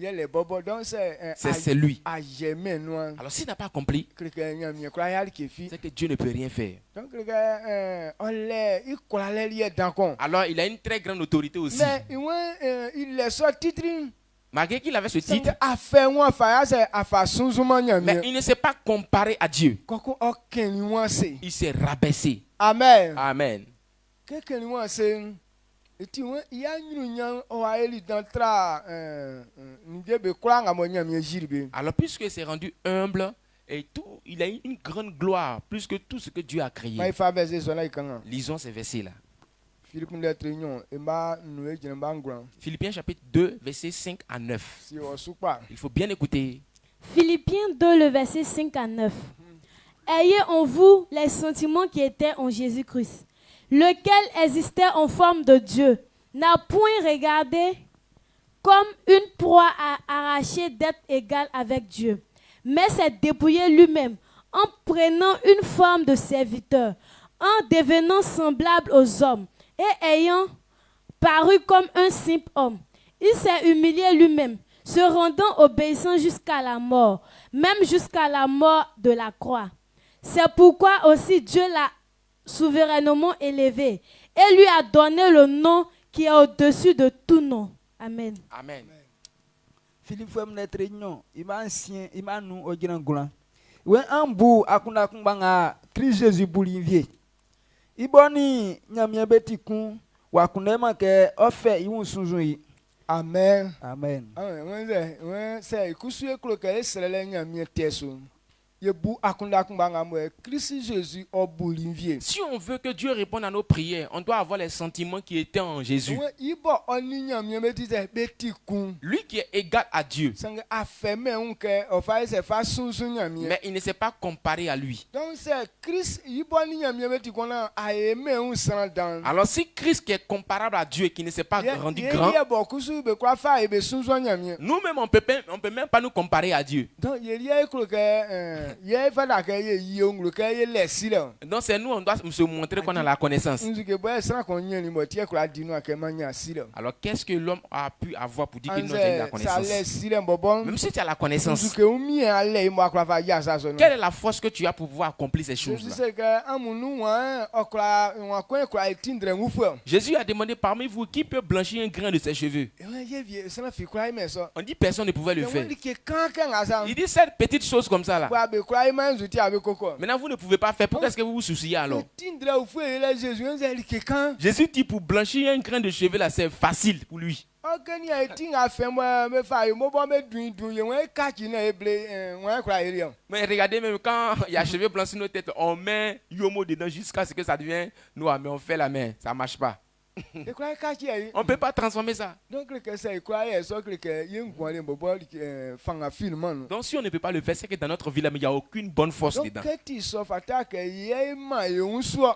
c'est lui. Alors s'il n'a pas accompli, c'est que Dieu ne peut rien faire. Alors il a une très grande autorité aussi. Malgré qu'il avait ce titre, mais il ne s'est pas comparé à Dieu. Il s'est rabaissé. Amen. Amen. Alors puisque c'est rendu humble et tout, il a eu une grande gloire plus que tout ce que Dieu a créé. Lisons ces versets-là. Philippiens chapitre 2, versets 5 à 9. Il faut bien écouter. Philippiens 2, le verset 5 à 9. Ayez en vous les sentiments qui étaient en Jésus-Christ, lequel existait en forme de Dieu, n'a point regardé comme une proie à arracher d'être égal avec Dieu, mais s'est dépouillé lui-même en prenant une forme de serviteur, en devenant semblable aux hommes et ayant paru comme un simple homme. Il s'est humilié lui-même, se rendant obéissant jusqu'à la mort, même jusqu'à la mort de la croix. C'est pourquoi aussi Dieu l'a souverainement élevé et lui a donné le nom qui est au-dessus de tout nom. Amen. Amen. Philippe Femme net réunion, il m'a ancien, il m'a nous au grand goulan. Ouais un bout à kunda kumbanga Christ Jésus boulivier. Iboni nyamia beti kun wa kunema ke ofe iwun sunzun. Amen. Amen. C'est kusuye kloke selele nyamia teso. Si on veut que Dieu réponde à nos prières, on doit avoir les sentiments qui étaient en Jésus. Lui qui est égal à Dieu. Mais il ne s'est pas comparé à lui. Alors si Christ qui est comparable à Dieu et qui ne s'est pas rendu grand, nous-mêmes on peut même pas nous comparer à Dieu. Ye fada ke ye yonglo ke ye lesile. Donc c'est nous, on doit se montrer qu'on a la connaissance. Nzuke boy sana ko nyen ni mo tie kura dinu ake manya sile. Alors qu'est-ce que l'homme a pu avoir pour dire qu'il n'a pas la Ça connaissance? lesile mbobon. Même si tu as la connaissance, Nzuke umi ale mo akura fa ya sa so no. quelle est la force que tu as pour pouvoir accomplir ces Je choses-là? sais que amunu wa okura wa ko kura etindre ngufu. Jésus a demandé parmi vous qui peut blanchir un grain de ses cheveux. Ye vie sana fi kura me so. On dit personne ne pouvait le faire. Il Il dit cette petite chose comme ça là. Maintenant, Maintenant vous ne pouvez pas faire. Pourquoi est-ce que vous vous souciez alors? Jésus dit pour blanchir un grain de cheveux là c'est facile pour lui. Mais regardez même quand il y a cheveux blancs sur nos têtes, on met yomo dedans jusqu'à ce que ça devienne noir, mais on fait la main, ça marche pas. On ne peut pas transformer ça. Donc si on ne peut pas le faire, c'est que dans notre vie là, il n'y a aucune bonne force dedans.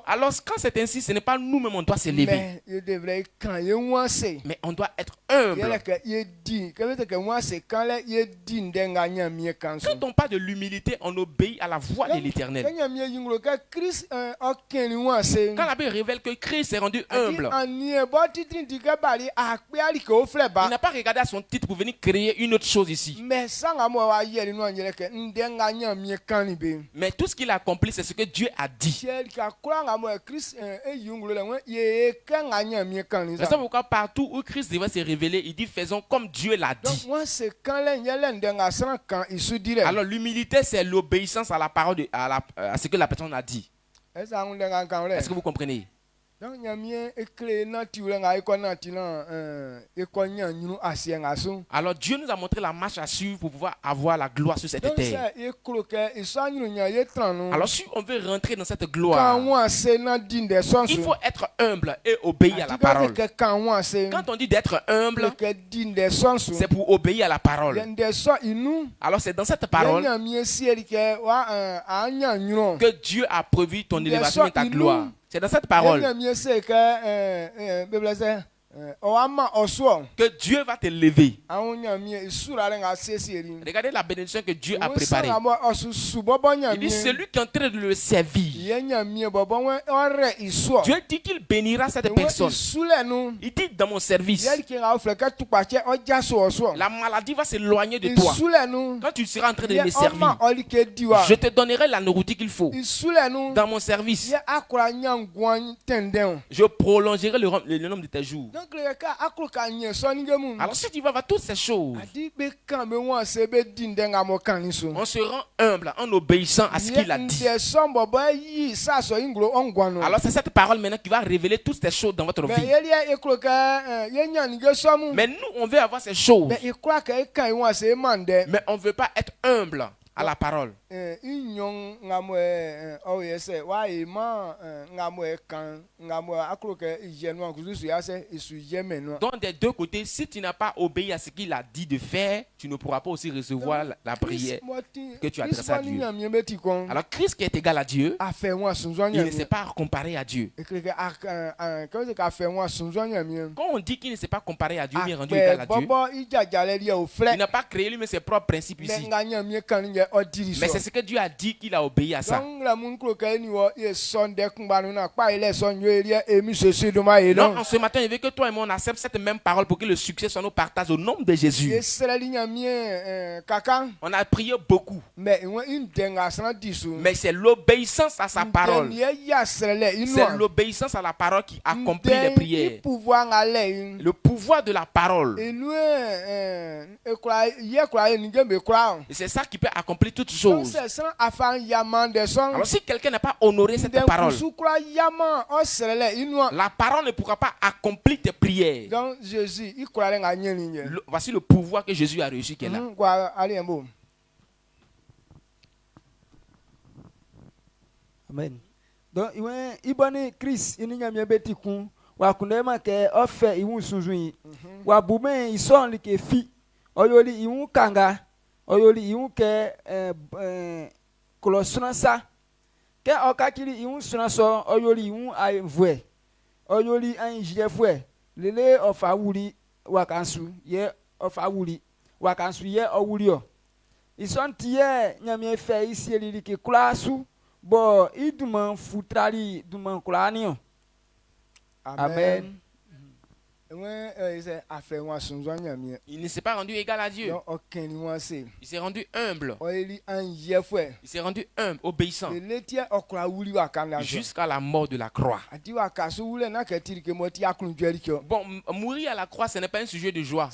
Alors quand c'est ainsi, ce n'est pas nous-mêmes on doit se lever. Mais on doit être humble. Quand on parle de l'humilité, on obéit à la voix de l'Éternel. Quand la Bible révèle que Christ est rendu humble, il n'a pas regardé à son titre pour venir créer une autre chose ici. Mais tout ce qu'il a accompli, c'est ce que Dieu a dit. C'est ça pourquoi partout où Christ devait se révéler, il dit faisons comme Dieu l'a dit. Alors l'humilité, c'est l'obéissance à la parole, à ce que la personne a dit. Est-ce que vous comprenez? Alors Dieu nous a montré la marche à suivre pour pouvoir avoir la gloire sur cette terre. Alors si on veut rentrer dans cette gloire, il faut être humble et obéir à la parole. Quand on dit d'être humble, c'est pour obéir à la parole. Alors c'est dans cette parole que Dieu a prévu ton élévation et ta gloire. C'est dans cette parole que Dieu va te lever. Regardez la bénédiction que Dieu a préparée. Il dit celui qui est en train de le servir. Dieu dit qu'il bénira cette personne. Il dit dans mon service, la maladie va s'éloigner de toi. Quand tu seras en train de me servir, je te donnerai la nourriture qu'il faut. Dans mon service, je prolongerai le nombre de tes jours. Alors si tu vas voir toutes ces choses, on se rend humble en obéissant à ce qu'il a dit. Alors c'est cette parole maintenant qui va révéler toutes ces choses dans votre vie. Mais nous, on veut avoir ces choses. Mais on ne veut pas être humble à la parole. Donc des deux côtés, si tu n'as pas obéi à ce qu'il a dit de faire, tu ne pourras pas aussi recevoir la prière que tu adresses à Dieu. Alors Christ qui est égal à Dieu, il ne s'est pas comparé à Dieu. Quand on dit qu'il ne s'est pas comparé à Dieu, il est rendu égal à Dieu, il n'a pas créé lui-même ses propres principes ici. Mais c'est ce que Dieu a dit qu'il a obéi à ça. Non, en ce matin, il veut que toi et moi on accepte cette même parole pour que le succès soit nos partages au nom de Jésus. On a prié beaucoup. Mais c'est l'obéissance à sa parole. C'est l'obéissance à la parole qui accomplit les prières. Le pouvoir de la parole. Et c'est ça qui peut accomplir toutes choses. Alors si quelqu'un n'a pas honoré cette parole, la parole ne pourra pas accomplir tes prières. Voici le pouvoir que Jésus a reçu qui est là. Amen. Donc iboni Chris ininyamye betikun wa kundema ke ofe iwu sunzun wa bume ison like fi oyoli iwu kanga oyoli iwu ke kolosuna sa ke okakiri iwu suna so oyoli iwu avwe oyoli an jefwe lele ofa wuri wakansu ye ofa wuri wakansu ye owuri o Ils sont hier, nyamie fait ici li ke klasu, bo iduman futrali duman klanion. Amen. Il ne s'est pas rendu égal à Dieu. Il s'est rendu humble. Il s'est rendu humble, obéissant. Jusqu'à la mort de la croix. Bon, mourir à la croix, ce n'est pas un sujet de joie.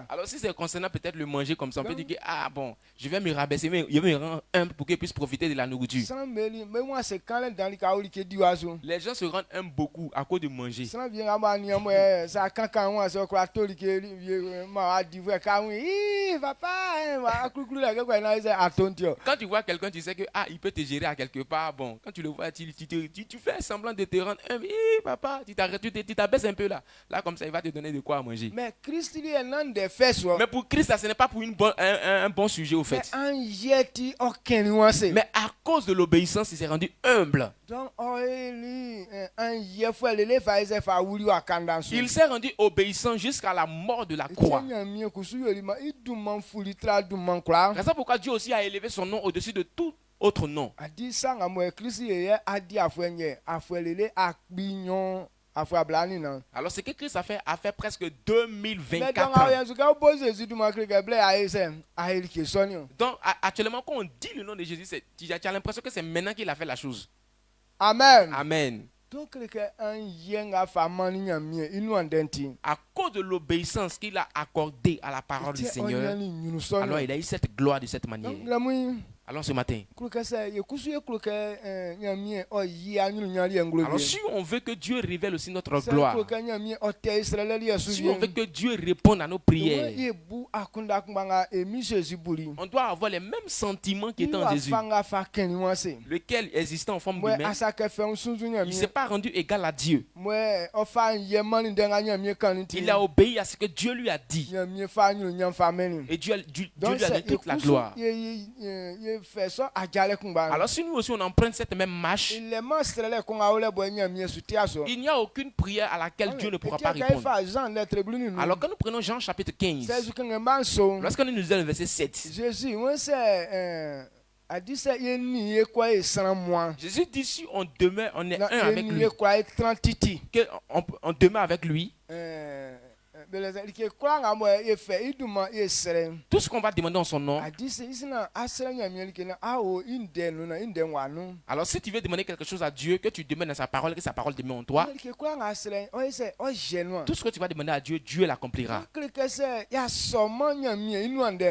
Alors si c'est concernant peut-être le manger comme ça, on peut dire que, ah bon, je vais me rabaisser, mais je vais me rendre humble pour qu'il puisse profiter de la nourriture. Les gens se rendent humbles beaucoup à cause de manger. Quand tu vois quelqu'un, tu sais que il peut te gérer à quelque part. Bon, quand tu le vois, tu fais semblant de te rendre humble. Papa, tu t'abaisses un peu là. Là, comme ça, il va te donner de quoi à manger. Mais pour Christ, ça, ce n'est pas pour un bon sujet au fait. Mais à cause de l'obéissance, il s'est rendu humble. Il s'est rendu obéissant jusqu'à la mort de la croix. C'est ça pourquoi Dieu aussi a élevé son nom au-dessus de tout autre nom. Alors ce que Christ a fait presque 2024 ans. Donc actuellement quand on dit le nom de Jésus, tu as l'impression que c'est maintenant qu'il a fait la chose. Amen. Amen. À cause de l'obéissance qu'il a accordée à la parole du Seigneur, alors il a eu cette gloire de cette manière. Alors ce matin, alors si on veut que Dieu révèle aussi notre gloire, si on veut que Dieu réponde à nos prières, on doit avoir les mêmes sentiments qui étaient en Jésus, lequel existait en forme humaine. Il ne s'est pas rendu égal à Dieu. Il a obéi à ce que Dieu lui a dit. Et Dieu lui a donné toute la gloire. Alors si nous aussi on emprunte cette même marche, il n'y a aucune prière à laquelle Dieu ne pourra pas répondre. Alors quand nous prenons Jean chapitre 15, lorsque nous lisons le verset 7, Jésus dit si on demeure, on est un avec lui, on demeure avec lui, tout ce qu'on va demander en son nom. Alors si tu veux demander quelque chose à Dieu, que tu demandes dans sa parole, que sa parole demeure en toi, tout ce que tu vas demander à Dieu, Dieu l'accomplira.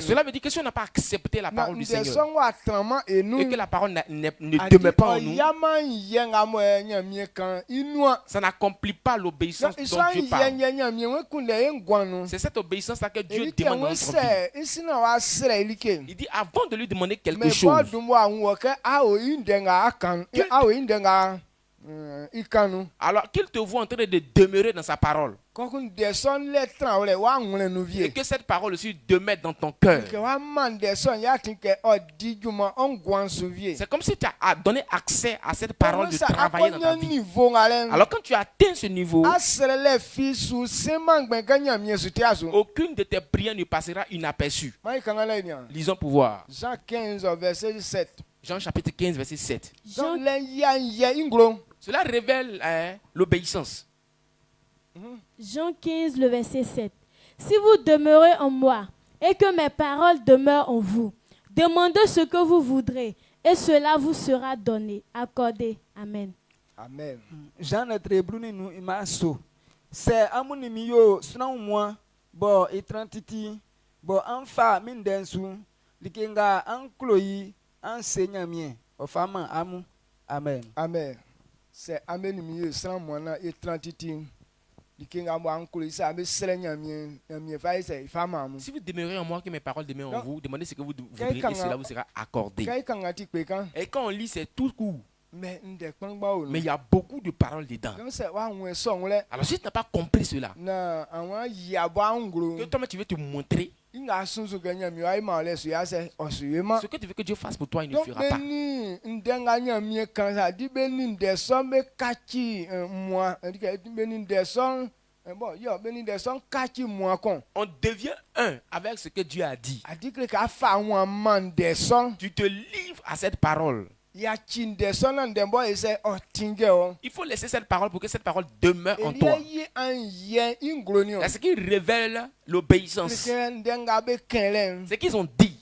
Cela veut dire que si on n'a pas accepté la parole du Seigneur et que la parole ne demeure pas en nous, ça n'accomplit pas l'obéissance dont Dieu parle. C'est cette obéissance-là que Dieu demande dans notre vie. Il dit avant de lui demander quelque chose, alors qu'il te voit en train de demeurer dans sa parole, et que cette parole aussi demeure dans ton cœur. C'est comme si tu as donné accès à cette parole de travailler dans ta vie. Alors quand tu atteins ce niveau, aucune de tes prières ne passera inaperçue. Lisons pour voir. Jean 15, verset 7. Jean chapitre 15, verset 7. Jean... Cela révèle l'obéissance. Jean 15, le verset 7. Si vous demeurez en moi et que mes paroles demeurent en vous, demandez ce que vous voudrez et cela vous sera donné, accordé. Amen. Amen. Jean notre bruni nous imaso. C'est amuni miyo sna moi bo etrantiti bo anfa mindensu likenga ankloyi enseigne mien ofama amu. Amen. Amen. C'est amen mieux sans moi et 30. Si vous demeurez en moi, que mes paroles demeurent en vous, demandez ce que vous voudrez et cela vous sera accordé. Et quand on lit, c'est tout court. Mais il y a beaucoup de paroles dedans. Alors si tu n'as pas compris cela, que toi tu veux te montrer, ce que tu veux que Dieu fasse pour toi, il ne fera pas. Bon, yo, beni de son kachi moi kon. On devient un avec ce que Dieu a dit. A dit que ka fa wan man de son. Tu te livres à cette parole. Ya chin de son nan den boy say oh tinge o. Il faut laisser cette parole pour que cette parole demeure en Il toi. y a un yen inglonio. C'est ce qui révèle l'obéissance. C'est Ce qu'ils ont dit.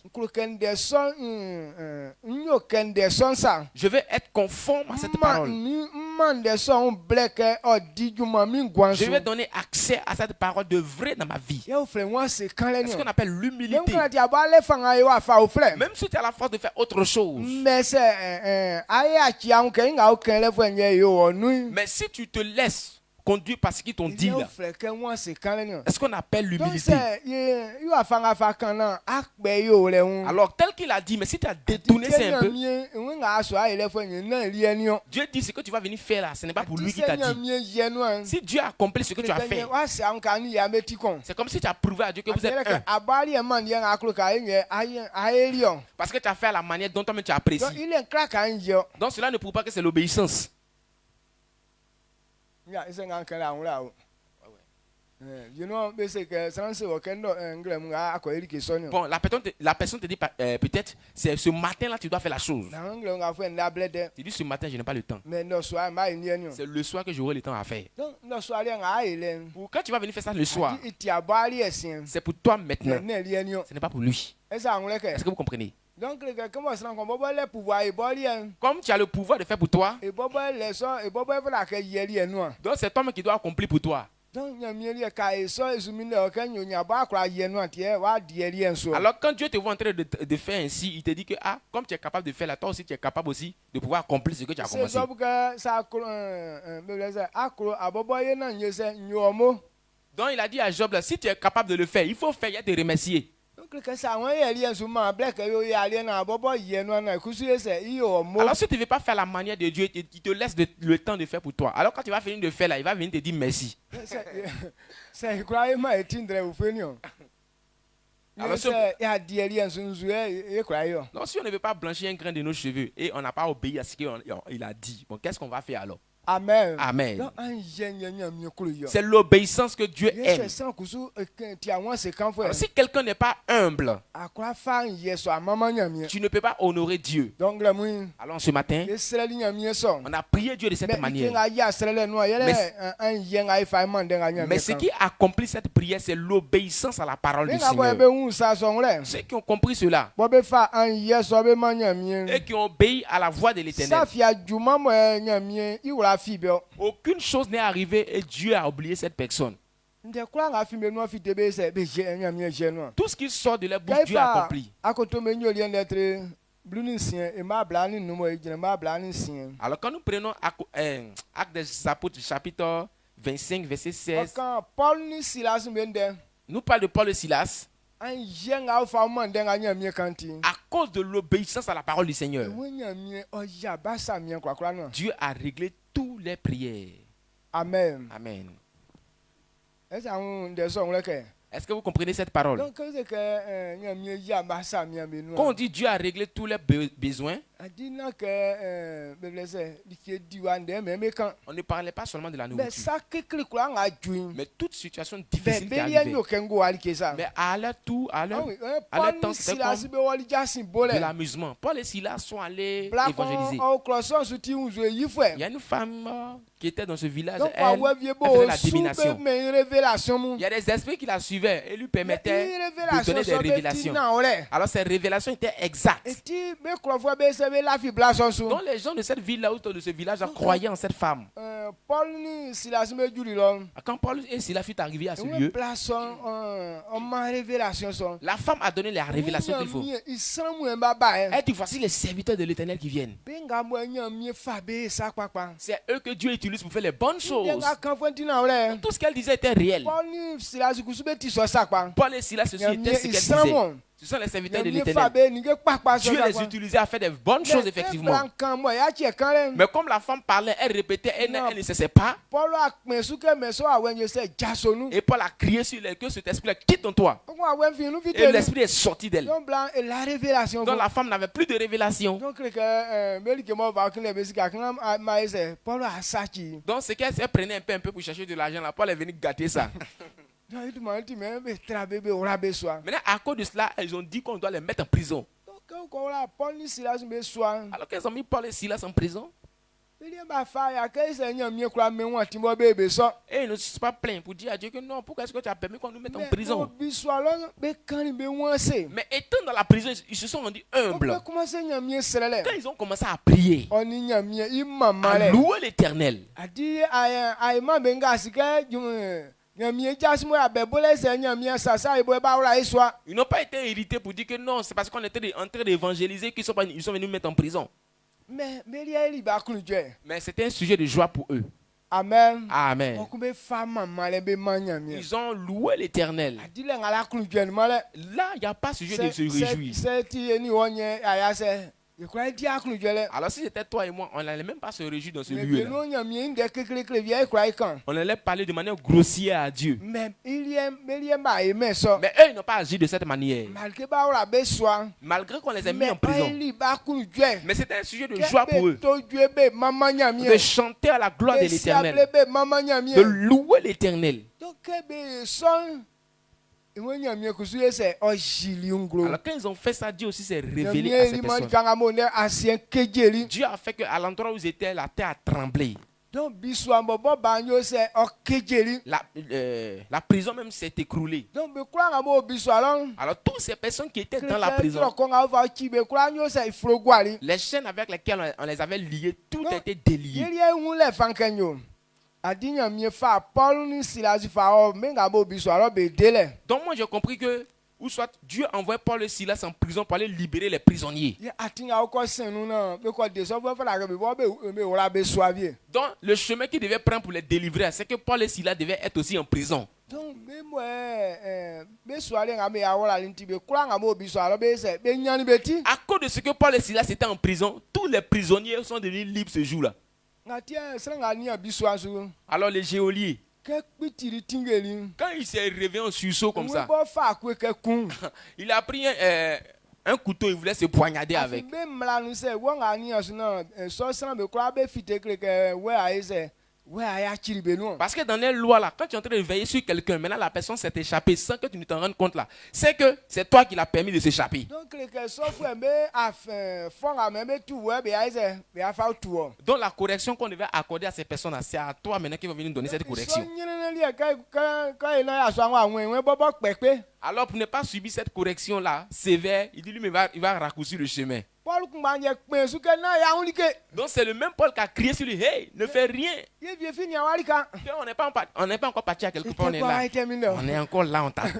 Je vais être conforme à cette parole. Je vais donner accès à cette parole de vrai dans ma vie. C'est ce qu'on appelle l'humilité. Même si tu as la force de faire autre chose. Mais si tu te laisses conduire par ce qu'ils t'ont dit là, c'est ce qu'on appelle l'humilité. Alors tel qu'il a dit, mais si tu as détourné c'est un peu, Dieu dit ce que tu vas venir faire là, ce n'est pas pour lui qui t'a dit. Si Dieu a accompli ce que tu as fait, c'est comme si tu as prouvé à Dieu que vous êtes un. Parce que tu as fait à la manière dont toi-même tu apprécies. Donc cela ne prouve pas que c'est l'obéissance. Bon, la personne te dit peut-être c'est ce matin-là tu dois faire la chose. Tu dis ce matin je n'ai pas le temps. C'est le soir que j'aurai le temps à faire. Quand tu vas venir faire ça le soir, c'est pour toi maintenant. Ce n'est pas pour lui. Est-ce que vous comprenez? Donc, comme tu as le pouvoir de faire pour toi, donc c'est toi qui dois accomplir pour toi. Alors quand Dieu te voit en train de faire ainsi, il te dit que comme tu es capable de faire là, toi aussi tu es capable aussi de pouvoir accomplir ce que tu as commencé. Donc il a dit à Job là, si tu es capable de le faire, il faut faire, il y a te remercier. Alors si tu ne veux pas faire la manière de Dieu, il te laisse le temps de faire pour toi. Alors quand tu vas finir de faire là, il va venir te dire merci. Alors, si on ne veut pas blanchir un grain de nos cheveux et on n'a pas obéi à ce qu'il a dit, bon, qu'est-ce qu'on va faire alors? Amen. Amen. C'est l'obéissance que Dieu aime. Alors, si quelqu'un n'est pas humble, tu ne peux pas honorer Dieu. Alors ce matin, on a prié Dieu de cette manière. Mais ce qui accomplit cette prière, c'est l'obéissance à la parole du Seigneur. Ceux qui ont compris cela et qui ont obéi à la voix de l'Éternel, aucune chose n'est arrivée et Dieu a oublié cette personne. Tout ce qui sort de la bouche, Dieu a accompli. Alors quand nous prenons Actes des Apôtres chapitre 25 verset 16, nous parlons de Paul et Silas. À cause de l'obéissance à la parole du Seigneur, Dieu a réglé toutes les prières. Amen. Amen. Est-ce que vous comprenez cette parole? Quand on dit Dieu a réglé tous les besoins, on ne parlait pas seulement de la nourriture, mais toute situation difficile qui arrivait. Mais à leur tour, à leur temps, c'était comme de l'amusement. Paul et Silas sont allés évangéliser. Il y a une femme qui était dans ce village, elle faisait la divination. Il y a des esprits qui la suivaient et lui permettaient de donner des révélations. Alors ces révélations étaient exactes. Donc les gens de cette ville-là, autour de ce village, croyaient en cette femme. Quand Paul et Silas furent arrivés à ce lieu, la femme a donné la révélation qu'il faut. Elle dit, voici les serviteurs de l'Éternel qui viennent. C'est eux que Dieu utilise pour faire les bonnes choses. Tout ce qu'elle disait était réel. Paul et Silas aussi étaient ce qu'elle disait. Ce sont les serviteurs de nyamie l'Éternel. fa be ni ke kpakpa Dieu sɔ les utilisait à faire des bonnes choses, effectivement. kan mɔ ya tiɛ kan lɛ Mais comme la femme parlait, elle répétait, elle Non. ne cessait pas. Paul akpɛ su ke mɛ sɔ awɛ nye sɛ jasonu Et Paul a crié sur elle que cet esprit-là quitte en toi. ɔkun awɛ fi nu fi Et te l'esprit est sorti d'elle. donc blanc et la révélation Donc la femme n'avait plus de révélation. donc que meli ke mɔ ba kele bɛ si ka kan ma ye sɛ Paul asaki Donc ce qu'elle prenait un peu pour chercher de l'argent, là, Paul est venu gâter ça. donc il m'a dit mais bɛ tra bɛ bɛ wura bɛ soa Maintenant, à cause de cela, ils ont dit qu'on doit les mettre en prison. donc ko wura Paul ni Silas bɛ soa Alors qu'ils ont mis Paul et Silas en prison. meli ba fa ya ke sɛ nyamie kura mɛ wɔn ti bɔ bɛ bɛ sɔ. Et ils ne se sont pas plaints pour dire à Dieu que non, pourquoi est-ce que tu as permis qu'on nous mette en Mais prison? obi soa lɔ bɛ kan ni bɛ wɔn se. Mais étant dans la prison, ils se sont rendus on humbles. peut commencer nyamie sɛlɛ lɛ. Quand ils ont commencé à prier, ɔni nyamie i mama à lɛ. louer l'Éternel, adi ayi ma bɛ nga si ke nyamie jasimo ya bɛ bolo sɛ nyamie sasa yi bɔ eba wura yi soa. ils n'ont pas été irrités pour dire que non, c'est parce qu'on était en train d'évangéliser qu'ils sont venus nous mettre en prison. mais meli ayi ba kunu jɛ. Mais c'était un sujet de joie pour eux. amen. Amen. ɔkun bɛ fa mama lɛ bɛ ma nyamie. Ils ont loué l'Éternel. adi lɛ nga la kunu jɛ ni ma lɛ. Là, il n'y a pas sujet de se réjouir. sɛ ti ye ni wɔn nye aya sɛ ekura di a kunu jɛ lɛ. Alors si c'était toi et moi, on n'allait même pas se réjouir dans ce mais lieu-là. beno nyamie n dɛ kekele via ekura yi kan. On allait parler de manière grossière à Dieu. mais meli ba ye mɛ sɔ. Mais eux, ils n'ont pas agi de cette manière. malike ba wura bɛ soa. Malgré qu'on les ait mis mais en prison. ɔyili ba kunu jɛ. Mais c'était un sujet de joie pour eux. toju ebe mama nyamie. De chanter à la gloire de l'Éternel. ebe mama nyamie. De louer l'Éternel. donc ebe sɔn iwe nyamie kusu ye sɛ ɔzili nglo. Alors quand ils ont fait ça, Dieu aussi s'est révélé nyamie à ces eri ma personnes. kanga mo ne asien kejeli. Dieu a fait qu'à l'endroit où ils étaient, la terre a tremblé. donc bisu amobɔ banyo sɛ ɔkejeli. La prison même s'est écroulée. donc be kura nga mo bisu alɔn. Alors toutes ces personnes qui étaient dans la prison, kɔ nga fa tsi be kura nyo sɛ ifuro guali. les chaînes avec lesquelles on les avait liés, tout Non. a été délié. yeli ehun lɛ fankɛ nyo. adi nyamie fa Paul ni Silas fa ɔ me nga mo bisu alɔ be de lɛ. Donc moi j'ai compris que, ou soit Dieu envoie Paul et Silas en prison pour aller libérer les prisonniers. ye ati nga wokɔ sɛnu na be kɔ de sɔfɔ fɛ la kɛ be bɔ be wura be suavie. Donc le chemin qu'ils devaient prendre pour les délivrer, c'est que Paul et Silas devaient être aussi en prison. donc be mo be suale nga me ya wura linti be kura nga mo bisu alɔ be sɛ be nyani be ti. À cause de ce que Paul et Silas étaient en prison, tous les prisonniers sont devenus libres ce jour-là. nga tiɛ sɛ nga ni ya bisu asu. Alors les geôliers, kɛ kpitiri tingeli. quand il s'est réveillé en sursaut comme ça, bɔ fa akue kɛ kun. il a pris un couteau, il voulait se poignarder avec. be mlanu sɛ wɔn nga ni yasu na sɔsɛn be kura be fite kele kɛ wɛ ayi sɛ wɛ ayi atsiri be nu. Parce que dans les lois là, quand tu es en train de veiller sur quelqu'un, maintenant la personne s'est échappée sans que tu ne t'en rendes compte là, c'est que c'est toi qui l'as permis de s'échapper. donc kele kɛ sɔfɔ be afɛn fɔnga mɛ be tu wɛ be ayi sɛ be afa tu wɔ. Donc la correction qu'on devait accorder à ces personnes là, c'est à toi maintenant qui va venir donner cette correction. sɔ ɲinini yɛ kɛ yi na yasu àwọn àwọn ìwé bɔbɔ kpɛkpɛ. Alors pour ne pas subir cette correction là sévère, il dit lui mais il va raccourcir le chemin. Paul kun b'a ɲɛ kpɛn su kɛ n'a y'a wuli kɛ. Donc c'est le même Paul qui a crié sur lui, hey, ne fais rien. ye vie fi ɲa wari kan. On n'est pas encore parti à quelque part, on est là. tɛ min dɛ. On est encore là, on t'attend.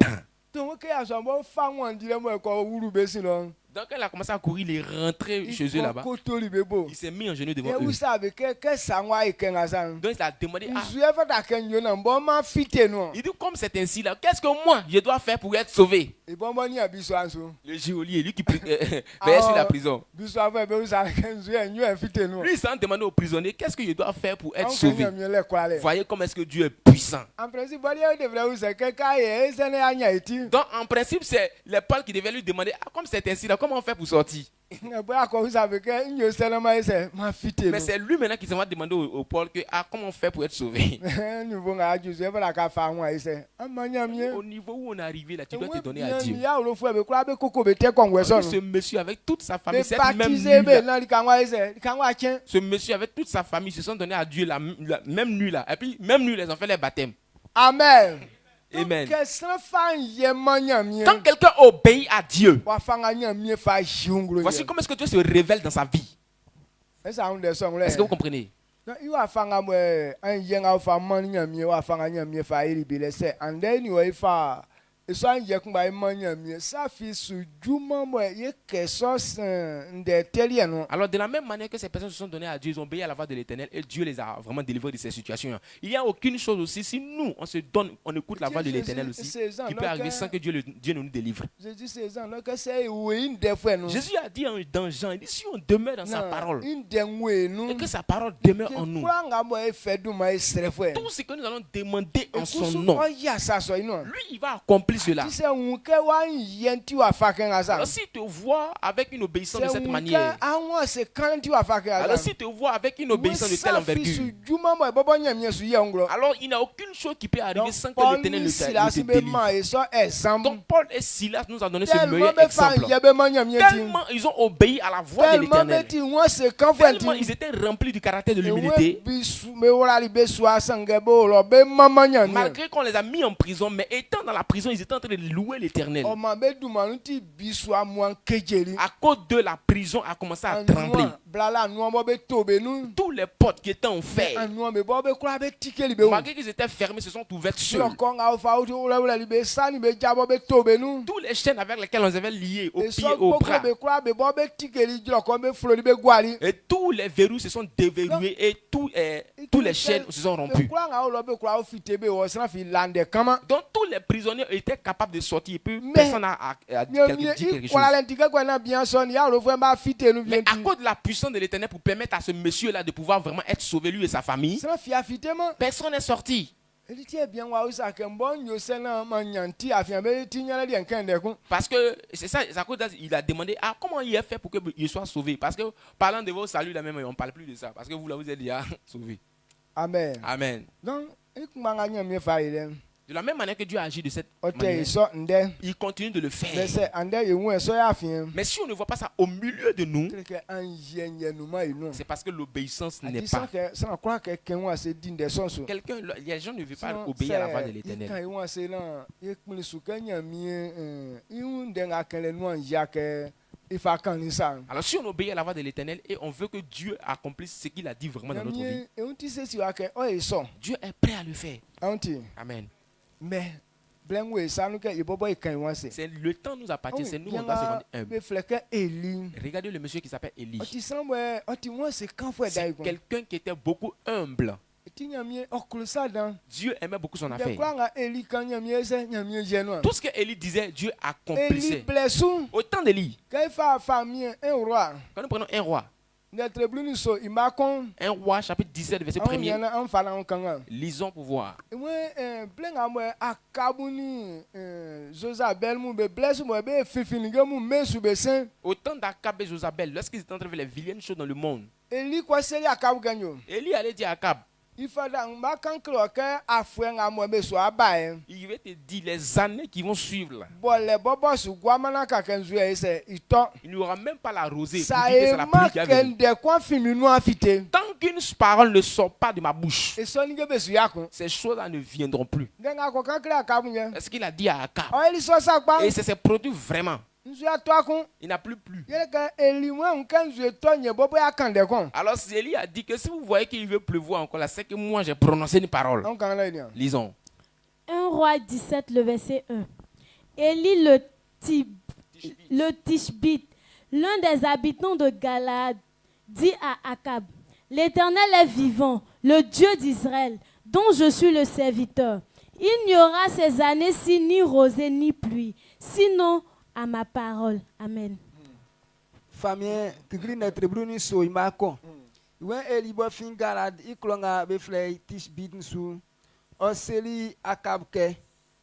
donc kɛ yasu bɔ fa ŋɔn di lɛ mɔ ɛkɔ wuru bɛ si lɔ. Donc quand il a commencé à courir, il est rentré chez eux là-bas. ko toli bɛ bɔ. Il s'est mis en genoux ye devant eux. wusa bɛ kɛ sanwa yi kɛ nga san. Donc il a demandé, ah, nsu yɛ fɛ ta kɛ nyo na bɔ ma fi te nɔ. il dit comme c'est ainsi là, qu'est-ce que moi je dois faire pour être sauvé? ìbọn bɔ ní yà bisu aso. Le geôlier, lui qui veillait sur la prison. bisu afɔ bɛ wusa kɛ nsu yɛ nyo yɛ fi te nɔ. Lui, il s'en demandait aux prisonniers, qu'est-ce que je dois faire pour être anw kɛ sauvé? ɲɛ lɛ kura lɛ. Voyez comment est-ce que Dieu est puissant. en principe bɔli yɛ de filɛ wusa kɛ k'a ye e sɛnɛ y'a ɲɛ eti. Donc en principe, c'est les Paul qui devaient lui demander, ah, comme c'est ainsi là, comment on fait pour sortir? bɔ akɔ wusa bɛ kɛ n yɛ sɛnɛma ye sɛ ma fi te Mais nɔ. c'est lui maintenant qui s'en va demander au Paul que, ah, comment on fait pour être sauvé? nuvo nga aju sɛ ɛfɛ ka fa ŋun ayi sɛ ama ɲamie. Au niveau où on est arrivé là, tu dois te donner à Dieu. y'a wolo fún ɛ bɛ kura bɛ koko bɛ tɛ kɔngɔ Ce sɔnu. monsieur avec toute sa famille, bɛ cette même baptisé nuit bɛ là, na kan wa ye sɛ kan wa tiɲɛ. ce monsieur avec toute sa famille se sont donnés à Dieu la même nuit là. Et puis même nuit, ils ont fait les baptêmes. amen. Amen. kɛ sanfan yɛ ma ɲamie. Quand quelqu'un obéit à Dieu, wa fa nga ɲamie fa ziwungolo voici yɛ. comment est-ce que Dieu se révèle dans sa vie. ɛsɛ anw de sɔn lɛ. Est-ce que vous comprenez? i wa fa nga mɛ an yɛ nga fa ma ni ɲamie wa fa nga ɲamie fa yiri bi lɛ sɛ an de ni wa i fa eso anje kumba imanya mi sa fi su juma mo ye keso nde telie no. Alors de la même manière que ces personnes se sont données à Dieu, ils ont obéi à la voix de l'Éternel et Dieu les a vraiment délivrés de ces situations. Il n'y a aucune chose aussi, si nous on se donne, on écoute la voix de l'Éternel aussi, qui peut arriver sans que Dieu ne nous délivre. Jésus ces ans que c'est oui une fois non. Jésus a dit dans Jean, il dit si on demeure dans sa parole et que sa parole demeure en nous, tout ce que nous allons demander en son nom, lui il va accomplir cela. Alors s'il te voit avec une obéissance de cette manière, alors s'il te voit avec une obéissance de telle envergure, alors il n'y a aucune chose qui peut arriver sans que l'Éternel le délivre. Donc Paul et Silas nous ont donné ce meilleur exemple. Tellement ils ont obéi à la voix de l'Éternel, tellement ils étaient remplis du caractère de l'humilité, malgré qu'on les a mis en prison, mais étant dans la prison, ils étaient en train de louer l'Éternel. À cause de la prison a commencé à trembler. Tous les portes qui étaient en fer, malgré qu'ils étaient fermés, se sont ouvertes seules. Tous les chaînes avec lesquelles on les avait liés aux pieds, aux bras, et tous les verrous se sont déverrouillés et tous les chaînes se sont rompus. Donc tous les prisonniers étaient capables de sortir et puis personne n'a dit quelque chose. Mais à cause de la puissance de l'Éternel pour permettre à ce monsieur-là de pouvoir vraiment être sauvé, lui et sa famille, personne n'est sorti. Parce que c'est ça, il a demandé comment il a fait pour qu'il soit sauvé. Parce que parlant de vos saluts, là même, on ne parle plus de ça. Parce que vous, là, vous êtes déjà sauvé. Amen. Amen. Donc, de la même manière que Dieu agit de cette manière, il continue de le faire. Mais si on ne voit pas ça au milieu de nous, c'est parce que l'obéissance n'est pas. Les gens ne veulent pas obéir à la voix de l'Éternel. Alors si on obéit à la voix de l'Éternel et on veut que Dieu accomplisse ce qu'il a dit vraiment dans notre vie, Dieu est prêt à le faire. Amen. Mais c'est le temps nous appartient, c'est nous on doit se rendre humble. Regardez le monsieur qui s'appelle Élie. C'est quelqu'un qui était beaucoup humble. Dieu aimait beaucoup son affaire. Tout ce que Élie disait, Dieu accomplissait. Au temps d'Élie, quand nous prenons un roi, chapitre 17, verset 1er, lisons pour voir. Au temps d'Akab et Josabel, lorsqu'ils étaient en train de faire les vilaines choses dans le monde, Élie allait dire à Akab, il va te dire les années qui vont suivre là. Il n'y aura même pas la rosée pour dire que c'est la pluie qui a venu. Tant qu'une parole ne sort pas de ma bouche, ces choses-là ne viendront plus. Est-ce qu'il a dit à Akab? Et ça s'est produit vraiment. Il n'a plus plu. Alors Élie a dit que si vous voyez qu'il veut pleuvoir encore là, c'est que moi j'ai prononcé une parole. Lisons. 1 Roi 17, le verset 1. Élie le Tishbite, l'un des habitants de Galaad, dit à Akab, l'Éternel est vivant, le Dieu d'Israël, dont je suis le serviteur. Il n'y aura ces années-ci ni rosée ni pluie, sinon à ma parole. Amen. Famille, tigri na tribuni so imako. When Eli bo fin Galad iklonga be flay Tishbit nsu. Oseli akabke.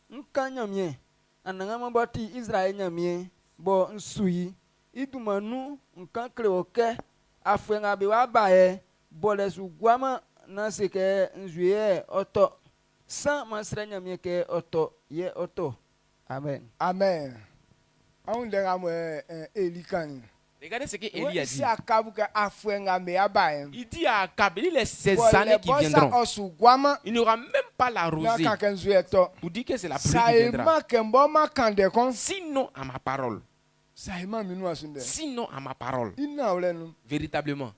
Nkanyamye. Ananga maboti Israel nyamye bo nsui. Idumanu nkankle oke. Afwenga be wabaye. Bolesu guama na seke nzuye oto. Sans masre nyamye ke oto ye oto. Amen. Amen. Regardez ce que Élie a dit. Il dit à Akab, il est ces années qui viendront. Il n'y aura même pas la rosée pour dire que c'est la pluie qui viendra. Sinon à ma parole. Sinon à ma parole. Véritablement.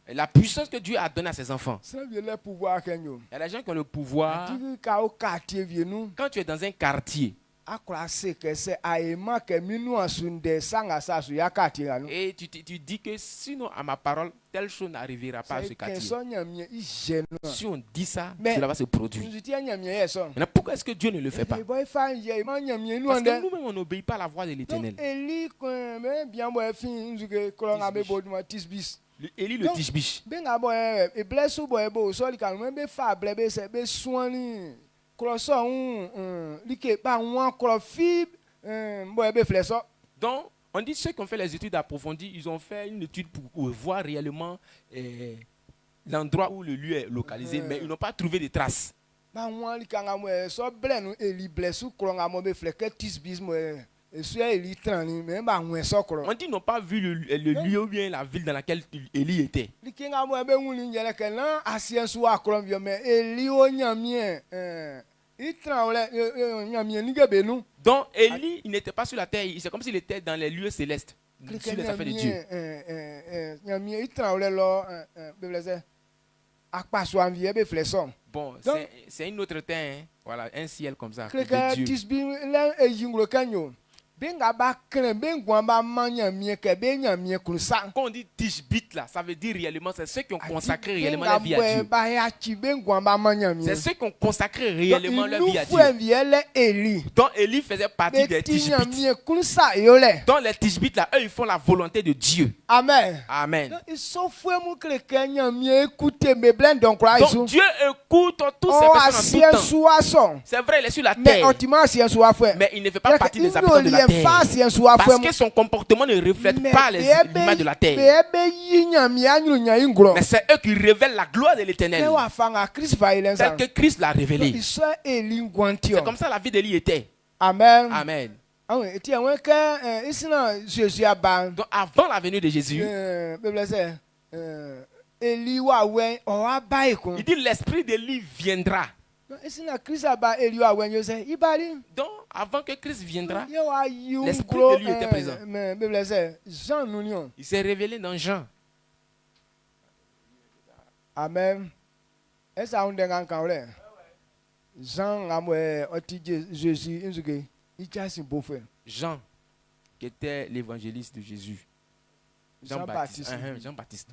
Et la puissance que Dieu a donnée à ses enfants. Il y a des gens qui ont le pouvoir. Quand tu es dans un quartier et tu dis que sinon à ma parole, telle chose n'arrivera pas à ce quartier. Si on dit ça, cela va se produire. Maintenant, pourquoi est-ce que Dieu ne le fait pas? Parce que nous-mêmes, on n'obéit pas à la voix de l'Éternel. Élie le Tishbish. Donc, on dit ceux qui ont fait les études approfondies, ils ont fait une étude pour voir réellement l'endroit où le lieu est localisé, mais ils n'ont pas trouvé de traces. On dit qu'ils n'ont pas vu le lieu ou bien la ville dans laquelle Élie était. Donc Élie, il n'était pas sur la terre, c'est comme s'il était dans les lieux célestes, sur les affaires de Dieu. Bon, c'est une autre terre, hein? Voilà, un ciel comme ça, de Dieu. Quand on dit Tishbit là, ça veut dire réellement, c'est ceux qui ont consacré réellement leur vie à Dieu. C'est ceux qui ont consacré réellement leur vie à Dieu. Donc Élie faisait partie des Tishbit. Donc les Tishbit là, eux ils font la volonté de Dieu. Amen. Amen. Donc Dieu écoute toutes ces personnes en tout temps. C'est vrai, il est sur la terre. Mais il ne fait pas partie des habitants de la terre. Parce que son comportement ne reflète pas les images de la terre. Mais c'est eux qui révèlent la gloire de l'Éternel. Tel que Christ l'a révélé. C'est comme ça la vie d'Élie était. Amen. Amen. Donc avant la venue de Jésus, il dit l'esprit d'Élie viendra. Donc, avant que Christ viendra, l'esprit de lui était présent. Il s'est révélé dans Jean. Amen. Jean, qui était l'évangéliste de Jésus. Jean-Baptiste. Jean-Baptiste.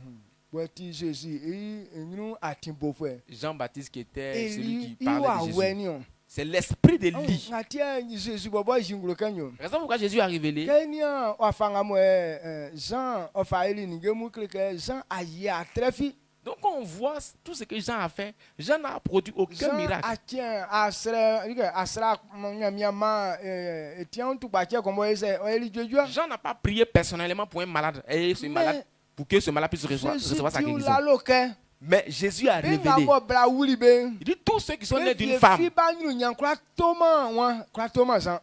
Jean-Baptiste qui était celui qui parlait de Jésus. C'est l'esprit d'Élie. Raison pourquoi Jésus a révélé. Donc quand on voit tout ce que Jean a fait, Jean n'a produit aucun miracle. Jean n'a pas prié personnellement pour un malade. Et ce malade, pour que ce malade puisse recevoir sa guérison. Mais Jésus a révélé. Il dit tous ceux qui sont nés d'une femme.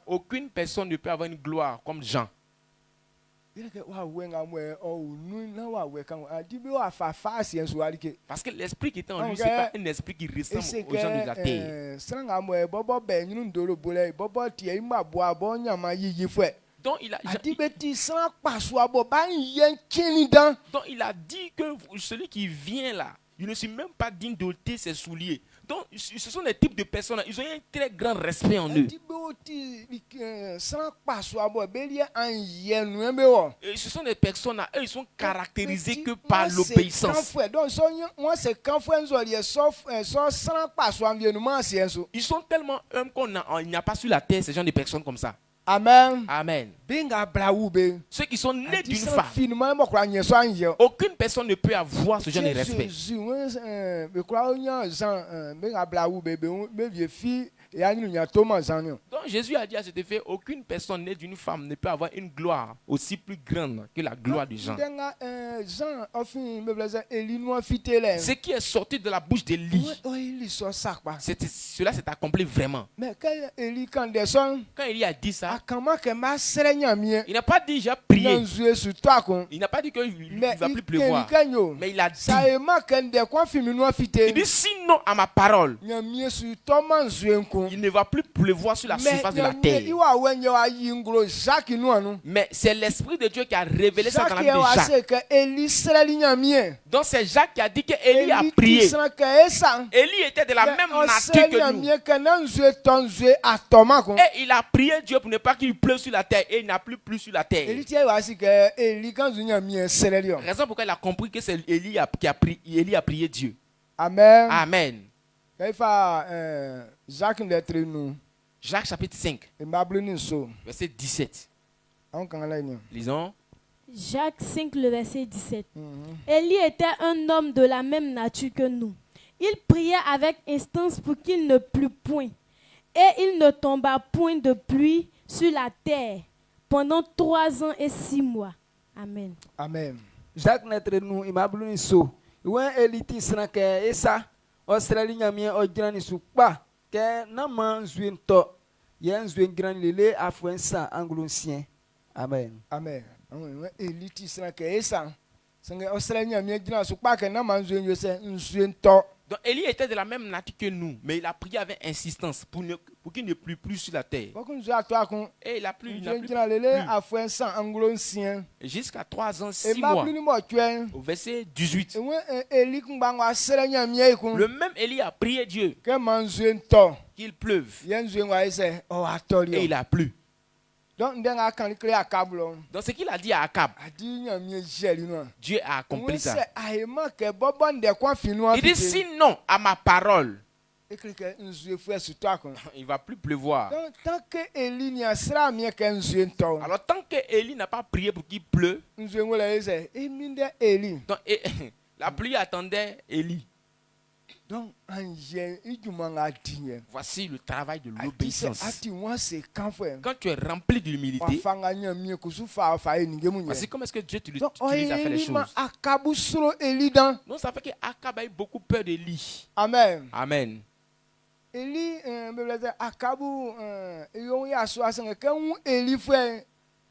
Aucune personne ne peut avoir une gloire comme Jean. Parce que l'esprit qui était en lui, ce n'est pas un esprit qui ressemble aux gens de la terre. Donc il a dit que celui qui vient là, il ne suis même pas digne d'ôter ses souliers. Donc ce sont des types de personnes, ils ont un très grand respect en eux. Et ce sont des personnes, eux, ils sont caractérisés que par l'obéissance. Ils sont tellement humbles qu'il n'y a pas sur la terre ces gens de personnes comme ça. Amen. Amen. Ceux qui sont nés d'une femme, aucune personne ne peut avoir ce genre de respect. Donc Jésus a dit à cet effet, aucune personne née d'une femme ne peut avoir une gloire aussi plus grande que la gloire de Jean. Ce qui est sorti de la bouche d'Élie, cela s'est accompli vraiment. Quand Élie a dit ça, il n'a pas dit j'ai prié. Il n'a pas dit qu'il ne va plus pleuvoir. Mais il a dit, il dit sinon à ma parole, kun. il ne va plus pleuvoir sur la surface de la terre. Iwa wenye wa yi ngro Jacques nu anu. Mais c'est l'Esprit de Dieu qui a révélé ça dans la vie Jacques wa de se Jacques. que Élie sreli nyamie. Donc c'est Jacques qui a dit que Élie a prié. sra que esa. Élie était de la même nature que nous. nyamie que nan zwe ton zwe atoma kun. Et il a prié Dieu pour ne pas qu'il pleuve sur la terre. Et il n'a plus plu sur la terre. Élie tie wa si que Élie quand zwe nyamie sreli yo. Raison pourquoi il a compris que c'est Élie Élie a prié Dieu. Amen. Amen. Kaifa Jacques lettre nous. Jacques chapitre 5, E mablu ni so. verset 17. On kan la ni. Lisons. Jacques 5, le verset 17. Élie était un homme de la même nature que nous. Il priait avec instance pour qu'il ne plût point. Et il ne tomba point de pluie sur la terre pendant 3 ans et 6 mois. Amen. Amen. Jacques netre nu imablu ni so. Wen eliti sna ke esa Australie nyamie ojran ni su pa ke na man zuen to. Yen zuen gran lele afwensa angloncien. Amen. Amen. Élie ti sra que esa. Sangue Australie nyamie gina so pa que na man zwe yo se nzwe to. Donc Élie était de la même nature que nous, mais il a prié avec insistance pour qu'il ne plût plus sur la terre. Bokun zwe atwa kun. Et il a plu, il n'a plus Gina lele plu. afwensa angloncien. Jusqu'à 3 ans, E 6 mois. mablu ni mo twen. Au verset 18. Élie kun bangwa sra nyamie kun. Le même Élie a prié Dieu Que man zwe to. qu'il pleuve. Yen zwe wa ese o Et atoli. il a plu. Donc ndenga kan kle akablo. Donc ce qu'il a dit à Akab, Adi nyamie jeli no. Dieu a accompli ça. Aïma que bobo nde kwa finu Il dit sinon à ma parole, Écrit nzwe fwe sur toi kon. il ne va plus pleuvoir. Donc tant que Élie ni asra mi que nzwe to. Alors tant que Élie n'a pas prié pour qu'il pleuve, Nzwe ngola ese e minde Élie. donc, la pluie attendait Élie. Donc anje ijumanga tinye. Voici le travail de Ati l'obéissance. moi c'est quand frère. Quand tu es rempli d'humilité, Wafanga nyamie kusu fa fa e ninge munye. voici comment est-ce que Dieu Donc t'utilise à faire les Élie ma choses. akabu suro Élie dans. Donc ça fait que Akab a eu beaucoup peur d'Élie. Amen. Amen. Élie bebele akabu yon ya so asenga kan Élie frère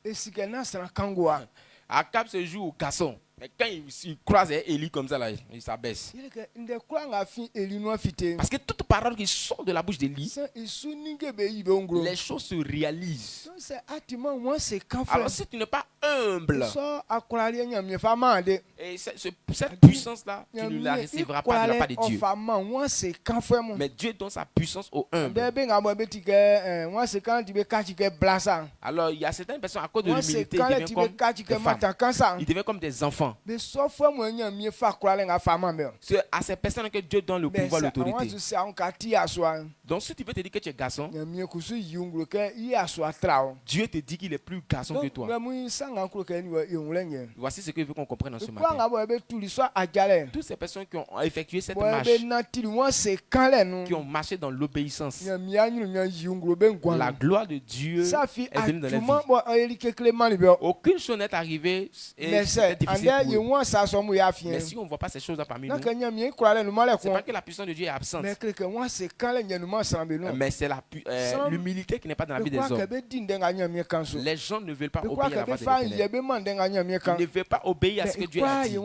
esike na sra kangoa. Akab se joue au garçon. Mais quand il croise Élie comme ça, là, il s'abaisse. Il que nde kwa nga fin Élie no fite. Parce que toute parole qui sort de la bouche d'Élie, Ça isu ninge be yibe ngro. les choses se réalisent. Donc c'est atiment moi c'est quand frère. Alors si tu n'es pas humble, So akolali nyamie fa mande. et cette puissance-là, tu ne la recevras pas de la part de Dieu. Moi c'est quand frère mon. Mais Dieu donne sa puissance aux humbles. Nde be nga bo beti ke moi c'est quand tu be kachi ke blasa. Alors il y a certaines personnes, à cause de Moi c'est l'humilité, quand ils tu deviennent be comme kachi ke des femmes. mata kansa. Ils deviennent comme des enfants. Mais so frère moi nyamie fa kolali nga fa mambe. C'est à ces personnes que Dieu donne le Mais pouvoir, moi l'autorité. tu sais on kati aswa. Donc si tu veux te dire que tu es garçon, Nyamie kusu yungro ke yi aswa trao. Dieu te dit qu'il est plus garçon que Donc toi. mais moi sanga ko ke ni yongule nye. Voici ce qu'il veut qu'on comprenne en ce Kwa matin. nga bo be tuli so ajale. Toutes ces personnes qui ont effectué cette Bo marche, be natili moi c'est quand les nous. qui ont marché dans l'obéissance, Nyamie anyu nya yungro be ngwan. la gloire de Dieu Ça fait est venue dans la vie. atuma bo Élie ke Clément ni be. Aucune chose n'est arrivée et Mais c'était c'est difficile ande pour ye eux. won sa so mu ya fien. Mais si on ne voit pas ces choses-là parmi nous, Donc nyamie kurale no male c'est ko. pas que la puissance de Dieu est absente, Mais que moi c'est quand les nyanu sambe no. mais c'est Sans- l'humilité qui n'est pas dans la vie des Kwa ke hommes. be dinde nga nyamie kanso. Les gens ne veulent pas Kwa obéir à ke la be voix fa de ye l'Éternel. be mande nga nyamie kan. Ils ne veulent pas obéir à ce que Dieu a dit.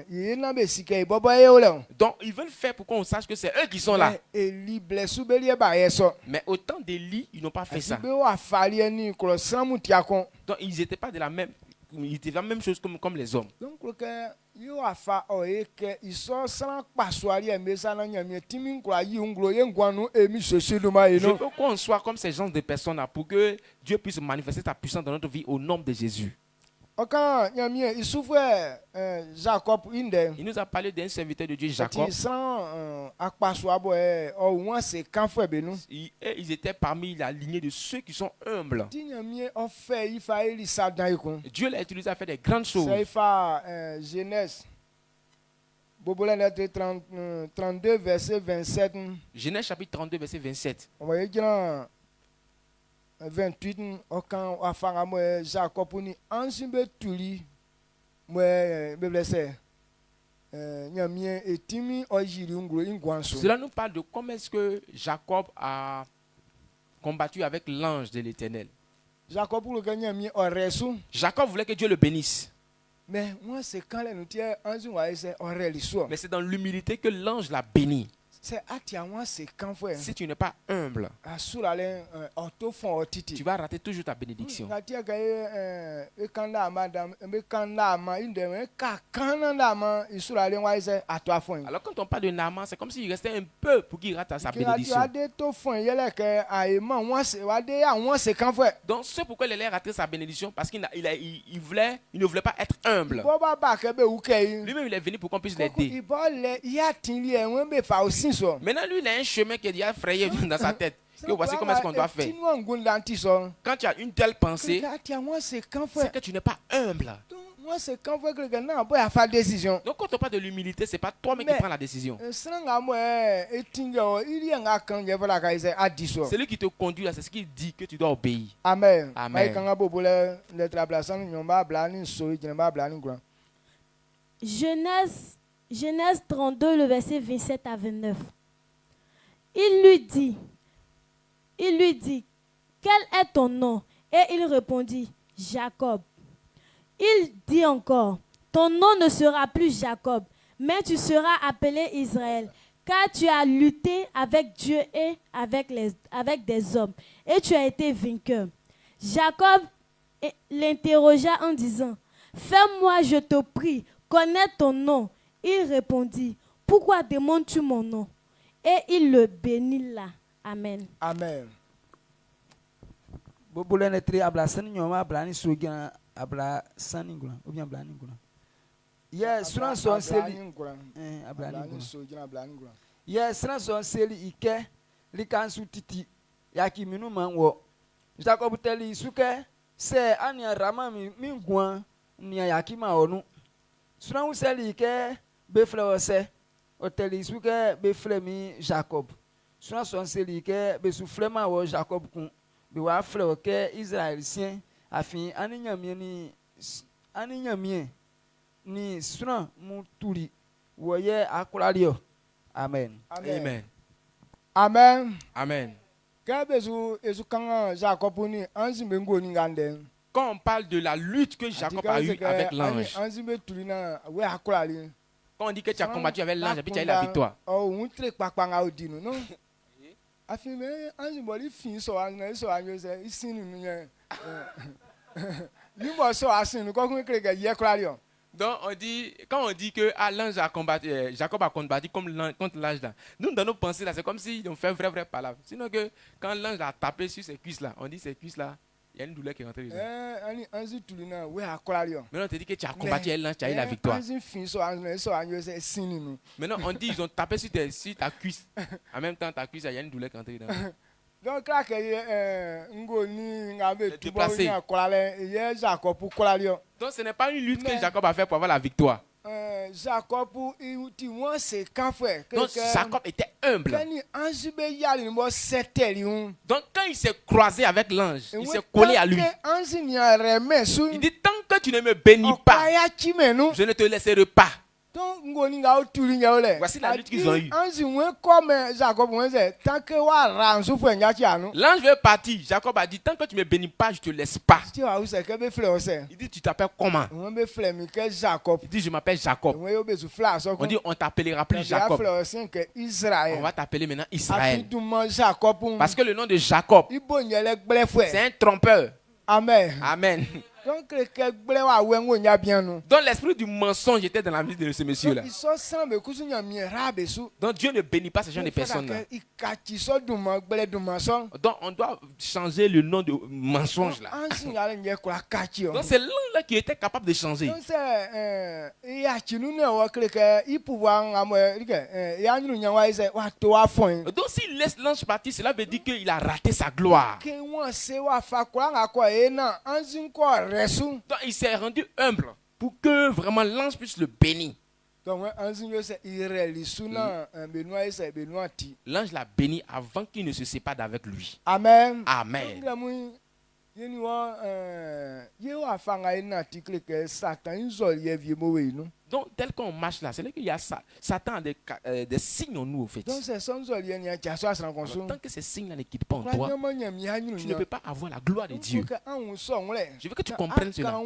Ye na be sike bobo ye o le. Donc ils veulent faire pour qu'on sache que c'est eux qui sont là. Élie blessu be lie ba ye so. Mais autant d'Élie, ils n'ont pas fait ça. Be wa fali ni kro samu tiakon. Donc ils n'étaient pas de la même, ils étaient la même chose comme les hommes. Donc que yo afa o ye ke iso san paswari e mesa na nyamie timi nkwa yi ngro ye ngwanu emi sese do ma ye Je no. veux qu'on soit comme ces gens de personnes là pour que Dieu puisse manifester sa puissance dans notre vie au nom de Jésus. Okan nyamie isufwe Jacob inde. Il nous a parlé d'un serviteur de Dieu, Jacob. Ti san akpaswa bo e o wan se kan fwe be nou. Ils étaient parmi la lignée de ceux qui sont humbles. Ti nyamie o fe ifa eli sa dan ikon. Dieu l'a utilisé à faire des grandes choses. C'est ifa Genèse. Bobola lettre 32 verset 27. Genèse chapitre 32, verset 27. On va dire 28 okan afanga mo Jacob ni ansimbe tuli mo be blessé nyamie etimi ojiri ngro ingwanso. Cela nous parle de comment est-ce que Jacob a combattu avec l'ange de l'Éternel. Jacob le nyamie oresu. Jacob voulait que Dieu le bénisse. Mais moi c'est quand les nous tiens anzu wa ese oreli so. Mais c'est dans l'humilité que l'ange l'a béni. c'est atiawa c'est quand frère Si tu n'es pas humble, asurale autofon otiti tu vas rater toujours ta bénédiction. ngatia gaye ekanda madam ekanda ma inde ka kananda ma isurale wa ise atoafon Alors quand on parle de Naaman, c'est comme s'il restait un peu pour qu'il rate sa bénédiction. ade to fon yele ke aima wa se wa de awon se quand frère Donc c'est pourquoi il a raté sa bénédiction, parce qu'il il ne voulait pas être humble. bo ba ke be ukei Lui-même il est venu pour qu'on puisse l'aider. ibole ya tinli enwe be fa osin so Maintenant lui il a un chemin qui est déjà frayé dans sa tête. Que voici comment est-ce qu'on doit faire. Quand tu as une telle pensée, c'est c'est que tu n'es pas humble. moi c'est quand vous que na boy a faire décision Donc quand on parle de l'humilité, c'est pas toi-même qui prends la décision. sanga mo etinga il y a kan je voilà ka ise adiso Celui qui te conduit là, c'est ce qu'il dit que tu dois obéir. amen Amen. mai kanga bobole le trablasan nyomba blani so jinba blani gura Genèse 32, le verset 27 à 29. Il lui dit, quel est ton nom? Et il répondit, Jacob. Il dit encore, ton nom ne sera plus Jacob, mais tu seras appelé Israël, car tu as lutté avec Dieu et avec des hommes, et tu as été vainqueur. Jacob l'interrogea en disant, fais-moi, je te prie, connais ton nom. Il répondit, pourquoi demandes-tu mon nom? Et il le bénit là. Amen. amen Bobole netre abla sani nyoma abla ni sogia abla sani ngula ou bien abla ni ngula. Yes, suran son seli abla ni ngula. so jina blani gura Yes, suran son seli ike likansu titi yaki minu manwo. Jacob teli suke se ania rama mi ngwa ni yaki ma onu. Suran useli ike befle ose oteli suke befle mi Jacob. Suran son seli ike besufle ma wo Jacob kun. Be wa fle ke Israelien afin aninyamie ni suran mu turi wo ye akulaliyo. Amen. Amen. amen Amen. ka bezu ezu kanga jacob ni anzimbe ngoni ngande Quand on parle de la lutte que Jacob a eue avec l'ange, anzimbe tulina we akulali quand on dit que tu as combattu avec l'ange et puis tu as eu la victoire, oh untre pakpanga odinu no afime anzimbe li fin so anna so anyo se isinu nye limo so asinu ko kun krege ye kulali o donc quand on dit que l'ange a combattu, Jacob a combattu contre l'ange là, nous dans nos pensées là, c'est comme si on fait vrai palabre. Sinon que quand l'ange a tapé sur ses cuisses là, on dit ses cuisses là, il y a une douleur qui est rentrée dedans. ani anzi tulina we akulali o Maintenant on te dit que tu as combattu avec l'ange, tu as eu la victoire. anzi fin so anyo se sininu Maintenant on dit ils ont tapé sur ta cuisse. En même temps ta cuisse, il y a une douleur qui est rentrée dedans. donc là que ngoni ngabe tubo Déplacé. ni akulale ye jacob kulali o Donc ce n'est pas une lutte que Mais- Jacob a fait pour avoir la victoire. Jacob ti won se kan frère Donc Jacob était humble. kani anzibe yali mo seteli un Donc quand il s'est croisé avec l'ange, il s'est collé à lui. anzi ni reme su Il dit tant que tu ne me bénis pas, okaya chimenu je ne te laisserai pas. donc ngoni nga otuli nya ole Voici la lutte qu'ils ont eue. anzi won comme Jacob won se tant que wa ranzu fo nya chi anu L'ange veut partir. Jacob a dit tant que tu me bénis pas, je te laisse pas. ti wa use ke be fle ose Il dit tu t'appelles comment? won be fle mi ke Jacob Il dit je m'appelle Jacob. won yo be su fla so On dit on t'appellera plus Jacob. fle ose ke On Israël va t'appeler maintenant Israël. afiduma Jacob Parce que le nom de Jacob, ibo nyele gble c'est frère un trompeur. amen Amen. donc ke gble wa wengo nya bien nu Donc l'esprit du mensonge était dans la vie de ce monsieur-là. ils sont sans be kusu nya mi rabe su Donc Dieu ne bénit pas ce genre de personnes-là. ikati so duma gble duma so Donc on doit changer le nom de mensonge là. ansi ngale nye kwa kachi o Donc c'est l'un qui était capable de changer. donc c'est ya chinu ne wa kreke ipuwa ngamo like ya nyuru nya wa ise wa to wa fon Donc s'il laisse l'ange partir, cela veut dire qu'il a raté sa gloire. ke won se wa fa kwa nga ko na ansi ko resu Donc il s'est rendu humble pour que vraiment l'ange puisse le bénir. donc ansi yo se ireli suna benua ise benua ti L'ange l'a béni avant qu'il ne se sépare d'avec lui. amen Amen. donc mu yeni wa ye wa fa nga na ti kreke satan izol ye vie mo we nu Donc tel qu'on marche là, c'est là qu'il y a Satan a des signes en nous au fait. donc c'est son zol ye ni ja so asran kon Alors, so tant que ces signes-là ne quittent pas en kwa toi, nyama nya mi ha nyuru tu ne peux pas avoir la gloire de Dieu. Je veux que tu comprennes cela.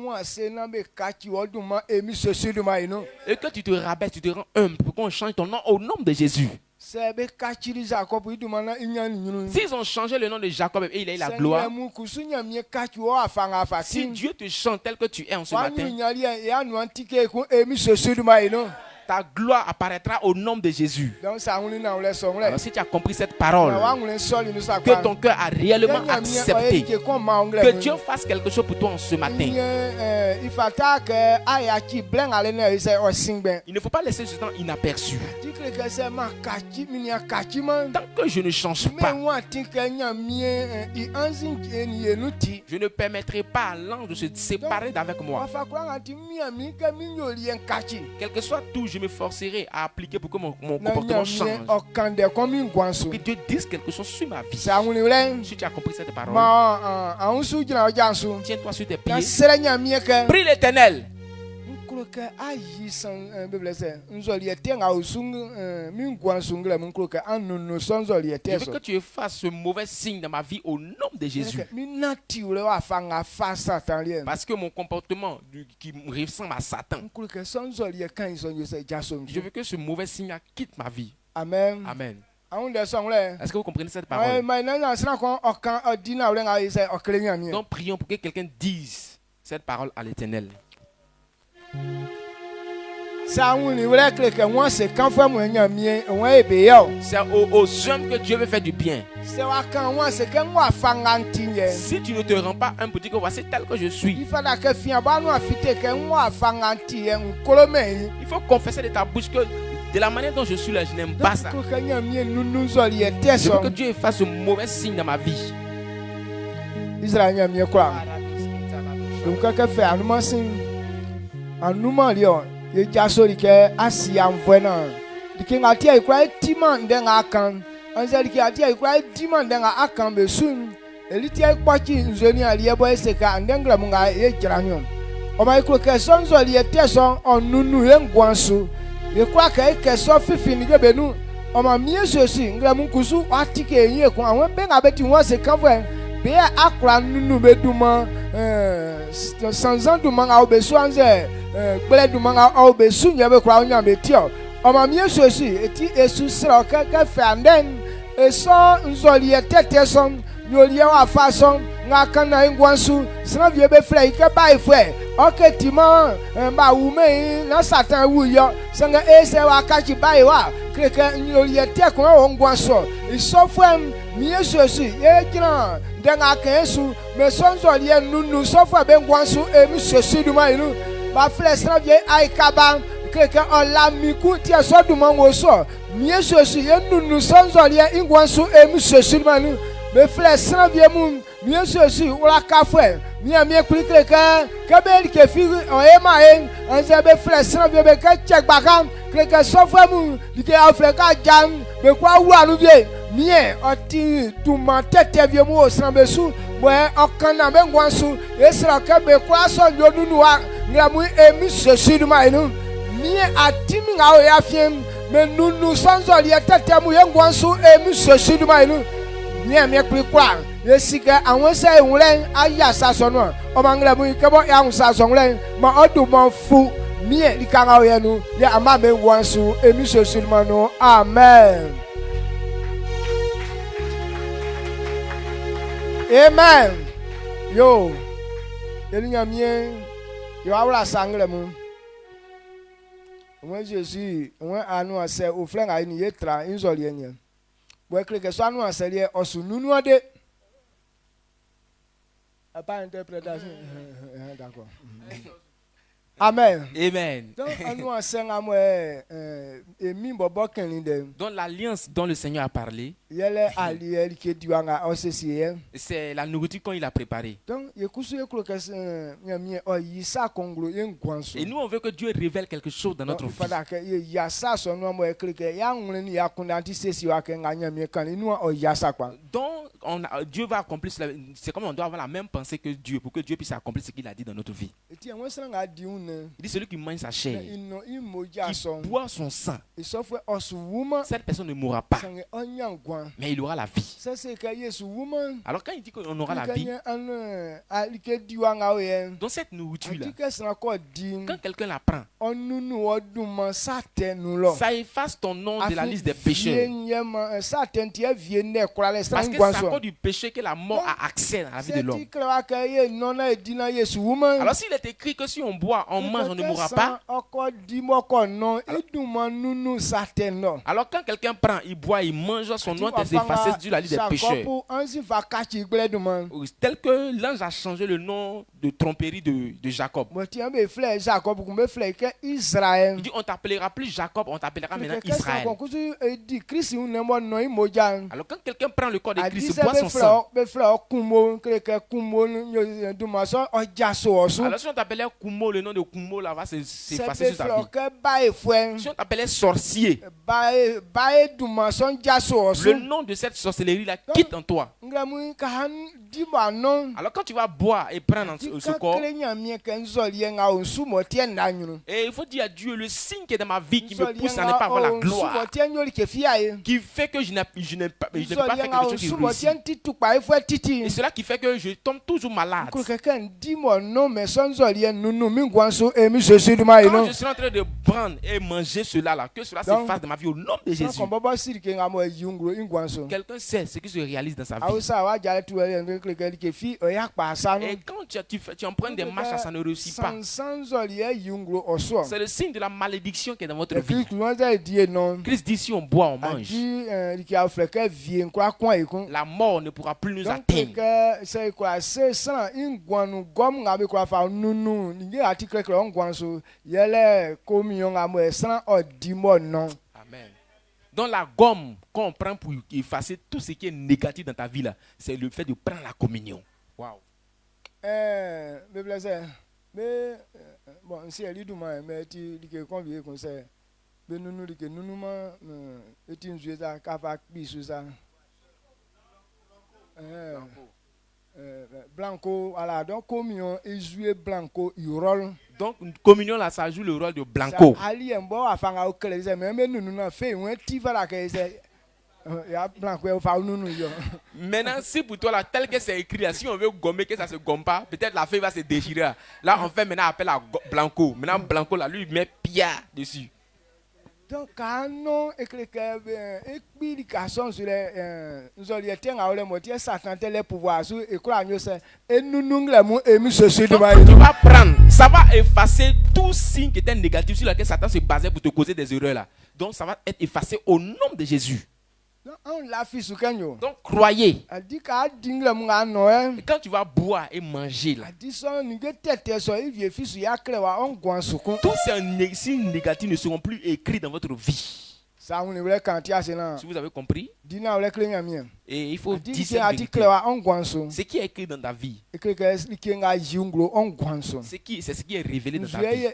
Et que tu te rabaisses, tu te rends humble pour qu'on change ton nom au nom de Jésus. c'est be kachiri Jacob idu mana inyan nyunu. S'ils ont changé le nom de Jacob et il a eu la gloire, mu kusunya mie kachi o afanga si fatin. Dieu te chante tel que tu es en ce matin, Nyali ya nu antike ko emi sosudu mai no. ta gloire apparaîtra au nom de Jésus. Donc ça on na ole songre. Alors, si tu as compris cette parole, Na wangule soli nu sa que ton cœur a réellement accepté que Dieu fasse quelque chose pour toi en ce matin. Ifata ke ayachi blen ale na ise osingben. Il ne faut pas laisser ce temps inaperçu. Dikre ke se ma kachi minia kachi man. Tant que je ne change Me pas, wa tinke nya mie I anzin eni enuti. je ne permettrai pas à l'ange de se séparer d'avec moi. Afa kwa anti mia mi ke mi nyoli en kachi. Quel que soit tout, je me forcerai à appliquer pour que mon Na comportement nya change. okande komi ngwanso. Que Dieu dise quelque chose sur ma vie. Sa ngule len. Si tu as compris cette parole, Ma ansu jina ojansu. tiens-toi sur tes Na pieds. sere nya mie ke. Prie l'Éternel. Nkroke ayi san bibele se nzoli etenga usung mi ngwansu ngile nkroke anunu sonzoli Je eteso. veux que tu effaces ce mauvais signe dans ma vie au nom de Jésus. Mi nati ule wa fanga fa satan lien. Parce que mon comportement qui me ressemble à Satan, Nkroke sonzoli e kan son yose jasom. je veux que ce mauvais signe quitte ma vie. Amen. Amen. Aun de song le. Est-ce que vous comprenez cette Ouais, parole? mais non, c'est encore aucun ordinaire ou un essai au client. Donc prions pour que quelqu'un dise cette parole à l'Éternel. Ça, on est vrai que moi, c'est quand fois moi, on est béo. C'est aux hommes que Dieu veut faire du bien. C'est quand moi, c'est quand moi, fangantine. Si tu ne te rends pas un petit que voici tel que je suis, Il fallait que fien ba nous affiter que moi, fangantine, colomé. il faut confesser de ta bouche que de la manière dont je suis là, je n'aime pas ça. Nous Je veux que Dieu efface ce mauvais signe dans ma vie. Israël n'y a quoi. Donc, quand fait un moment, un moment, il y a celui qui est assis en venant. Le king a tiré quoi, timon d'un akan. On s'est dit qu'il a quoi, timon d'un akan, mais soon. Et il tient quoi qui nous est à l'IABA, c'est qu'un d'Anglamunga et Granion. On m'a écrit que son zoli était son en nous un guansou. Je crois que son fini de nous. On m'a mis ceci, Glamunkusu, article, et quoi, on ben avec moi, c'est quand même. Bien à nous beduma sans an du manga au besoin de du manga au besoin y avait quoi on y a métier on m'a mis ceci et sous sera que fait et ça nous oli était son nous lié à façon n'a kana ingwansu sans vieux be frère que pas frère ok tima ba wume na satan wuyo sanga ese wa kachi bai wa que nous lié était ko ngwansu il s'offre mieux ceci et grand denga kensu mais son zoli nous s'offre ben ngwansu et mi ceci du mai nous ma frère sans vieux ai kaba que on la miku tia so du mango so mieux ceci et nous son zoli ngwansu et mi ceci du mai nous mes frères sans vieux moun mieux ceci ou la café mieux cliquer que bel que fi on est main on se be frère sans vieux be que check bakam que s'offre moun dit afrika jam be quoi ou anu bien mien oti tu ma tete vieux mo srambesu ouais okana bengwansu esra ka be kwa so yonu wa ngamu emi sesu du mainu mien atimi nga o ya fiem me nunu sanzo li tete mu yengwansu emi sesu du mainu mien me kwa esika awon se enwlen aya saso no o mangla mu ke bo ya saso nlen ma odu mo fu mien likanga o yenu ya ama bengwansu emi sesu du manu amen. Amen. Yo. Elinya mien. Yo awla sangle mu. When Jésus, when anu ase o flen ai ni yetra inzoli enye. Bo ekle ke so anu ase le osununu ade. Pas interprétation. D'accord. Amen. Amen. Donc anu ase ngamo emi bobo kenlinde. Donc l'alliance dont le Seigneur a parlé, Yele ali el ke diwanga osesiye. c'est la nourriture qu'il a préparée. Donc, il y a Et nous, on veut que Dieu révèle quelque chose dans notre vie. Donc, Dieu va accomplir cela. C'est comme on doit avoir la même pensée que Dieu pour que Dieu puisse accomplir ce qu'il a dit dans notre vie. ne. Il dit celui qui mange sa chair, Ino imoja qui son. boit son sang, Isofwe osuwuma cette personne ne mourra pas, sange onyangwan. mais il aura la vie. Ça c'est que Yesu woman. Alors quand il dit qu'on aura la vie, Alike diwanga oyen. dans cette nourriture-là, Atike sanako din. quand quelqu'un la prend, Onunu oduma satenu lo. ça efface ton nom de la liste des pécheurs. Saten tie vie ne kura le Parce sang que c'est à gwanso. cause du péché que la mort a accès à la vie de l'homme. C'est que ka ye nona edina Yesu woman. Alors s'il est écrit que si on boit, on mange, on ne mourra pas. Oko dimo ko non iduma nunu saten lo. Alors quand quelqu'un prend, il boit, il mange, son nom est effacé sur la liste des pécheurs. Tel que l'ange a changé le nom de tromperie de Jacob. Il dit on t'appellera plus Jacob, on t'appellera maintenant Israël. Alors quand quelqu'un prend le corps de Christ, boit son sang. Alors si on t'appelait Kumo, le nom de Kumo là va s'effacer sur ta vie. Si on t'appelait sorcier, le nom de cette sorcellerie là quitte en toi. Alors quand tu vas boire et prendre ce corps, et il faut dire à Dieu le signe qui est dans ma vie qui me pousse à ne pas avoir la gloire, qui fait que je n'ai pas fait quelque chose qui réussit. Et cela qui fait que je tombe toujours malade. Quand je suis en train de prendre et manger cela là, que cela s'efface de ma vie au nom de Jésus. Quelqu'un sait ce qui se réalise dans sa vie. Et quand tu empruntes des marches, ça ne réussit pas. C'est le signe de la malédiction qui est dans votre vie. Christ dit si on boit, on mange. La mort ne pourra plus nous atteindre. Amen. Donc la gomme qu'on prend pour effacer tout ce qui est négatif dans ta vie là, c'est le fait de prendre la communion. Wow. Bon, si elle dit demain, mais tu dis que convié comme ça, ben nous dit que nous et tu nous dis ça, qu'avec bisous ça. Blanco, voilà, donc communion et jouer Blanco, il rôle. Donc communion là, ça joue le rôle de Blanco. Ali est bon, afin à aucun mais nous n'avons fait un petit peu la caisse. Maintenant, si pour toi, là, tel que c'est écrit, là, si on veut gommer, que ça se gomme pas, peut-être la feuille va se déchirer. Là, on fait maintenant appel à Blanco. Maintenant, Blanco, là, lui, il met Pierre dessus. Donc, quand on écrit explication sur les nous allons le moitié Satan les pouvoirs sur et quoi et nous tu vas prendre, ça va effacer tout signe qui était négatif sur lequel Satan se basait pour te causer des erreurs là. Donc, ça va être effacé au nom de Jésus. Donc croyez. Et quand tu vas boire et manger là, tous ces signes négatifs ne seront plus écrits dans votre vie. Si vous avez compris, et il faut dire ce qui est écrit dans ta vie. C'est ce qui est révélé dans ta vie.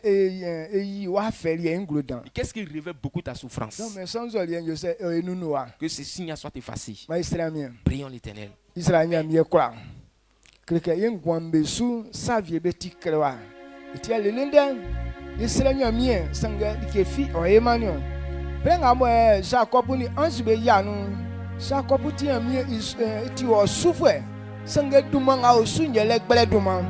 Qu'est-ce qui révèle beaucoup ta souffrance? Que ces signes soient effacés. Prions l'Éternel. Jacob ni anzibe yanu Jacob ti ami ti o sufwe sange dumanga o sunyele gbele duma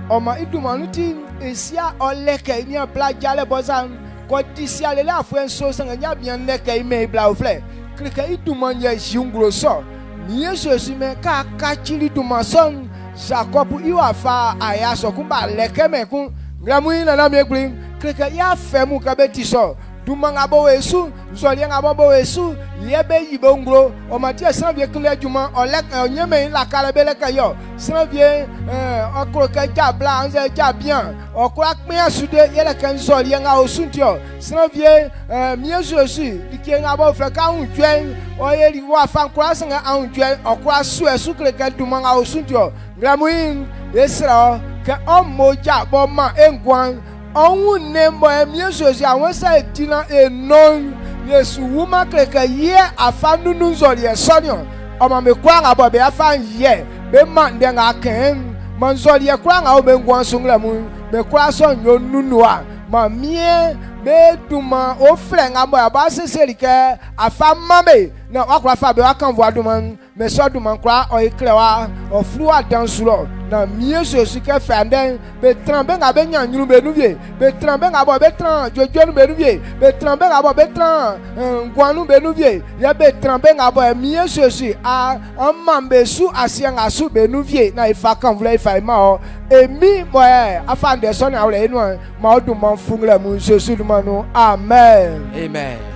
oma iduma nu ti esia oleke ni plaja le bozan ko disia le la fu enso sange nya bian neke ime bla ofle klike iduma nye jungro so ni yesu me ka chili duma son Jacob iwa fa aya so kun ba leke me kun gramu ina na me gbin klike ya femu ka beti so dumanga bo wesu zolianga bo wesu yebe yibo ngro o matia sanvie kle juma olek nyeme la kalabele kayo sanvie okro ka jabla anze jabian okra pin asude yele kan zolianga osuntio sanvie miezosu dikenga bo fe ka unjwen oyeli wa fan kwa sanga unjwen okra su esu kle ka dumanga osuntio gramuin esra ka omoja bo ma engwan on nembo emiezozi awon sa edina enon Yesu wuma kreke ye afanu nuzori esonio oma me kwanga bo be afan ye be mande nga ken manzori e kwanga o be ngwan sungla mu me kwa so nyo nunua ma mie be duma o frenga mo aba seseri ke afa mame na wakwa fa be wakan voaduman me so duman kwa o iklewa o fru adansulo na mie so sike fanden be trambe nga be nyanyuru be nuvie be trambe nga bo be tran jojo nu be nuvie be trambe nga bo be tran ngwanu be nuvie ya be trambe nga bo mie so si a amambe su asia nga su be nuvie na ifa kan vle ifa ma o emi mo afa de so na wle enu ma o duman fungla mu so su dumanu amen. Amen.